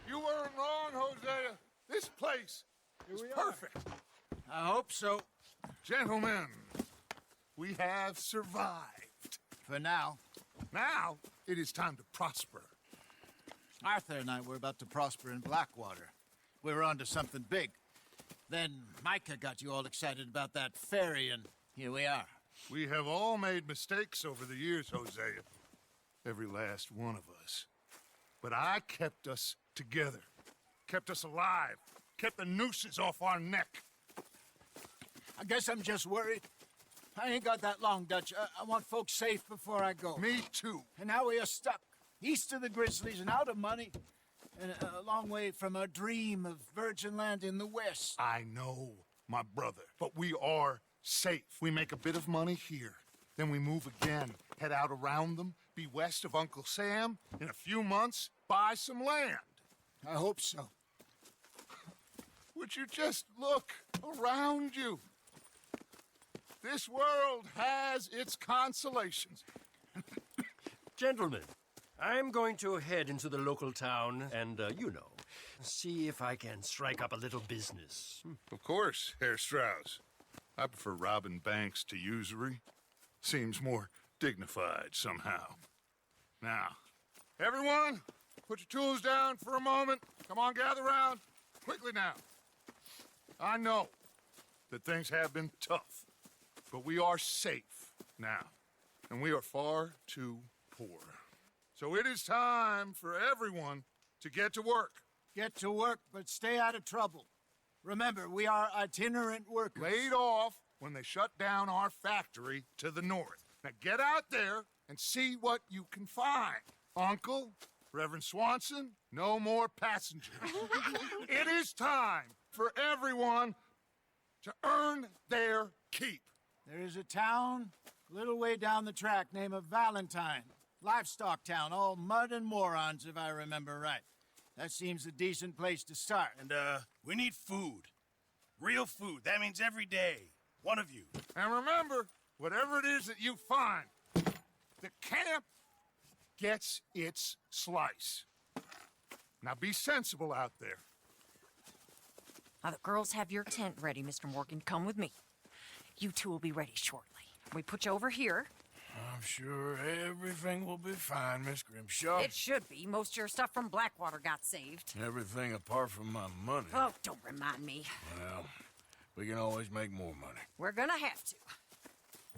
You weren't wrong, Hosea. This place is perfect. I hope so. Gentlemen, we have survived. For now. Now, it is time to prosper. Arthur and I were about to prosper in Blackwater. We were onto something big. Then Micah got you all excited about that ferry, and here we are. We have all made mistakes over the years, Hosea. Every last one of us. But I kept us together. Kept us alive. Kept the nooses off our neck. I guess I'm just worried. I ain't got that long, Dutch. I want folks safe before I go. Me too. And now we are stuck, east of the Grizzlies and out of money, and a long way from our dream of virgin land in the west. I know, my brother, but we are safe. We make a bit of money here, then we move again, head out around them, be west of Uncle Sam, in a few months, buy some land. I hope so. Would you just look around you? This world has its consolations. Gentlemen, I'm going to head into the local town and, see if I can strike up a little business. Of course, Herr Strauss. I prefer robbing banks to usury. Seems more dignified somehow. Now, everyone, put your tools down for a moment. Come on, gather round. Quickly now. I know that things have been tough, but we are safe now, and we are far too poor. So it is time for everyone to get to work. Get to work, but stay out of trouble. Remember, we are itinerant workers. Laid off when they shut down our factory to the north. Now get out there and see what you can find. Uncle, Reverend Swanson, no more passengers. It is time for everyone to earn their keep. There is a town a little way down the track named Valentine. Livestock town, all mud and morons, if I remember right. That seems a decent place to start. And, we need food. Real food. That means every day. One of you. And remember, whatever it is that you find, the camp gets its slice. Now be sensible out there. Now, the girls have your tent ready, Mr. Morgan. Come with me. You two will be ready shortly. We put you over here. I'm sure everything will be fine, Miss Grimshaw. It should be. Most of your stuff from Blackwater got saved. Everything apart from my money. Oh, don't remind me. Well, we can always make more money. We're gonna have to.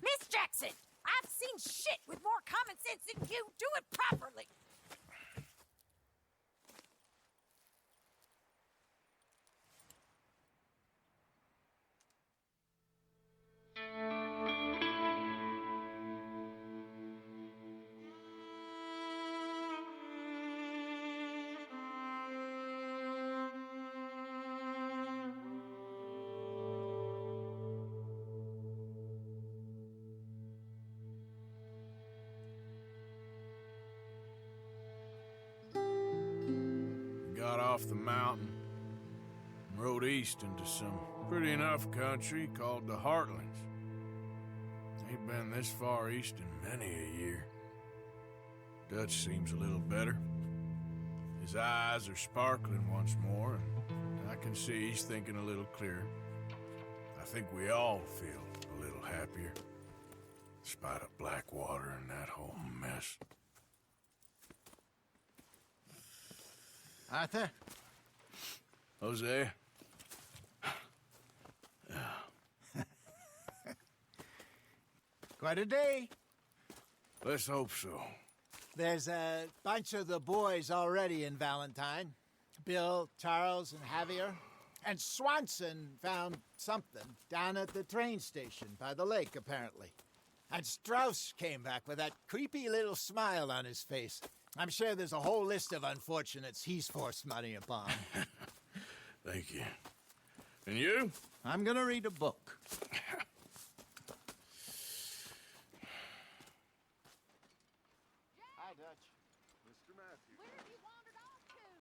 Miss Jackson, I've seen shit with more common sense than you. Do it properly. Got off the mountain and rode east into some pretty enough country called the Heartlands. Ain't been this far east in many a year. Dutch seems a little better. His eyes are sparkling once more, and I can see he's thinking a little clearer. I think we all feel a little happier, despite of Blackwater and that whole mess. Arthur? Jose? Quite a day. Let's hope so. There's a bunch of the boys already in Valentine. Bill, Charles, and Javier. And Swanson found something down at the train station by the lake, apparently. And Strauss came back with that creepy little smile on his face. I'm sure there's a whole list of unfortunates he's forced money upon. Thank you. And you? I'm gonna read a book. Hi, Dutch. Mr. Matthews. Where do you want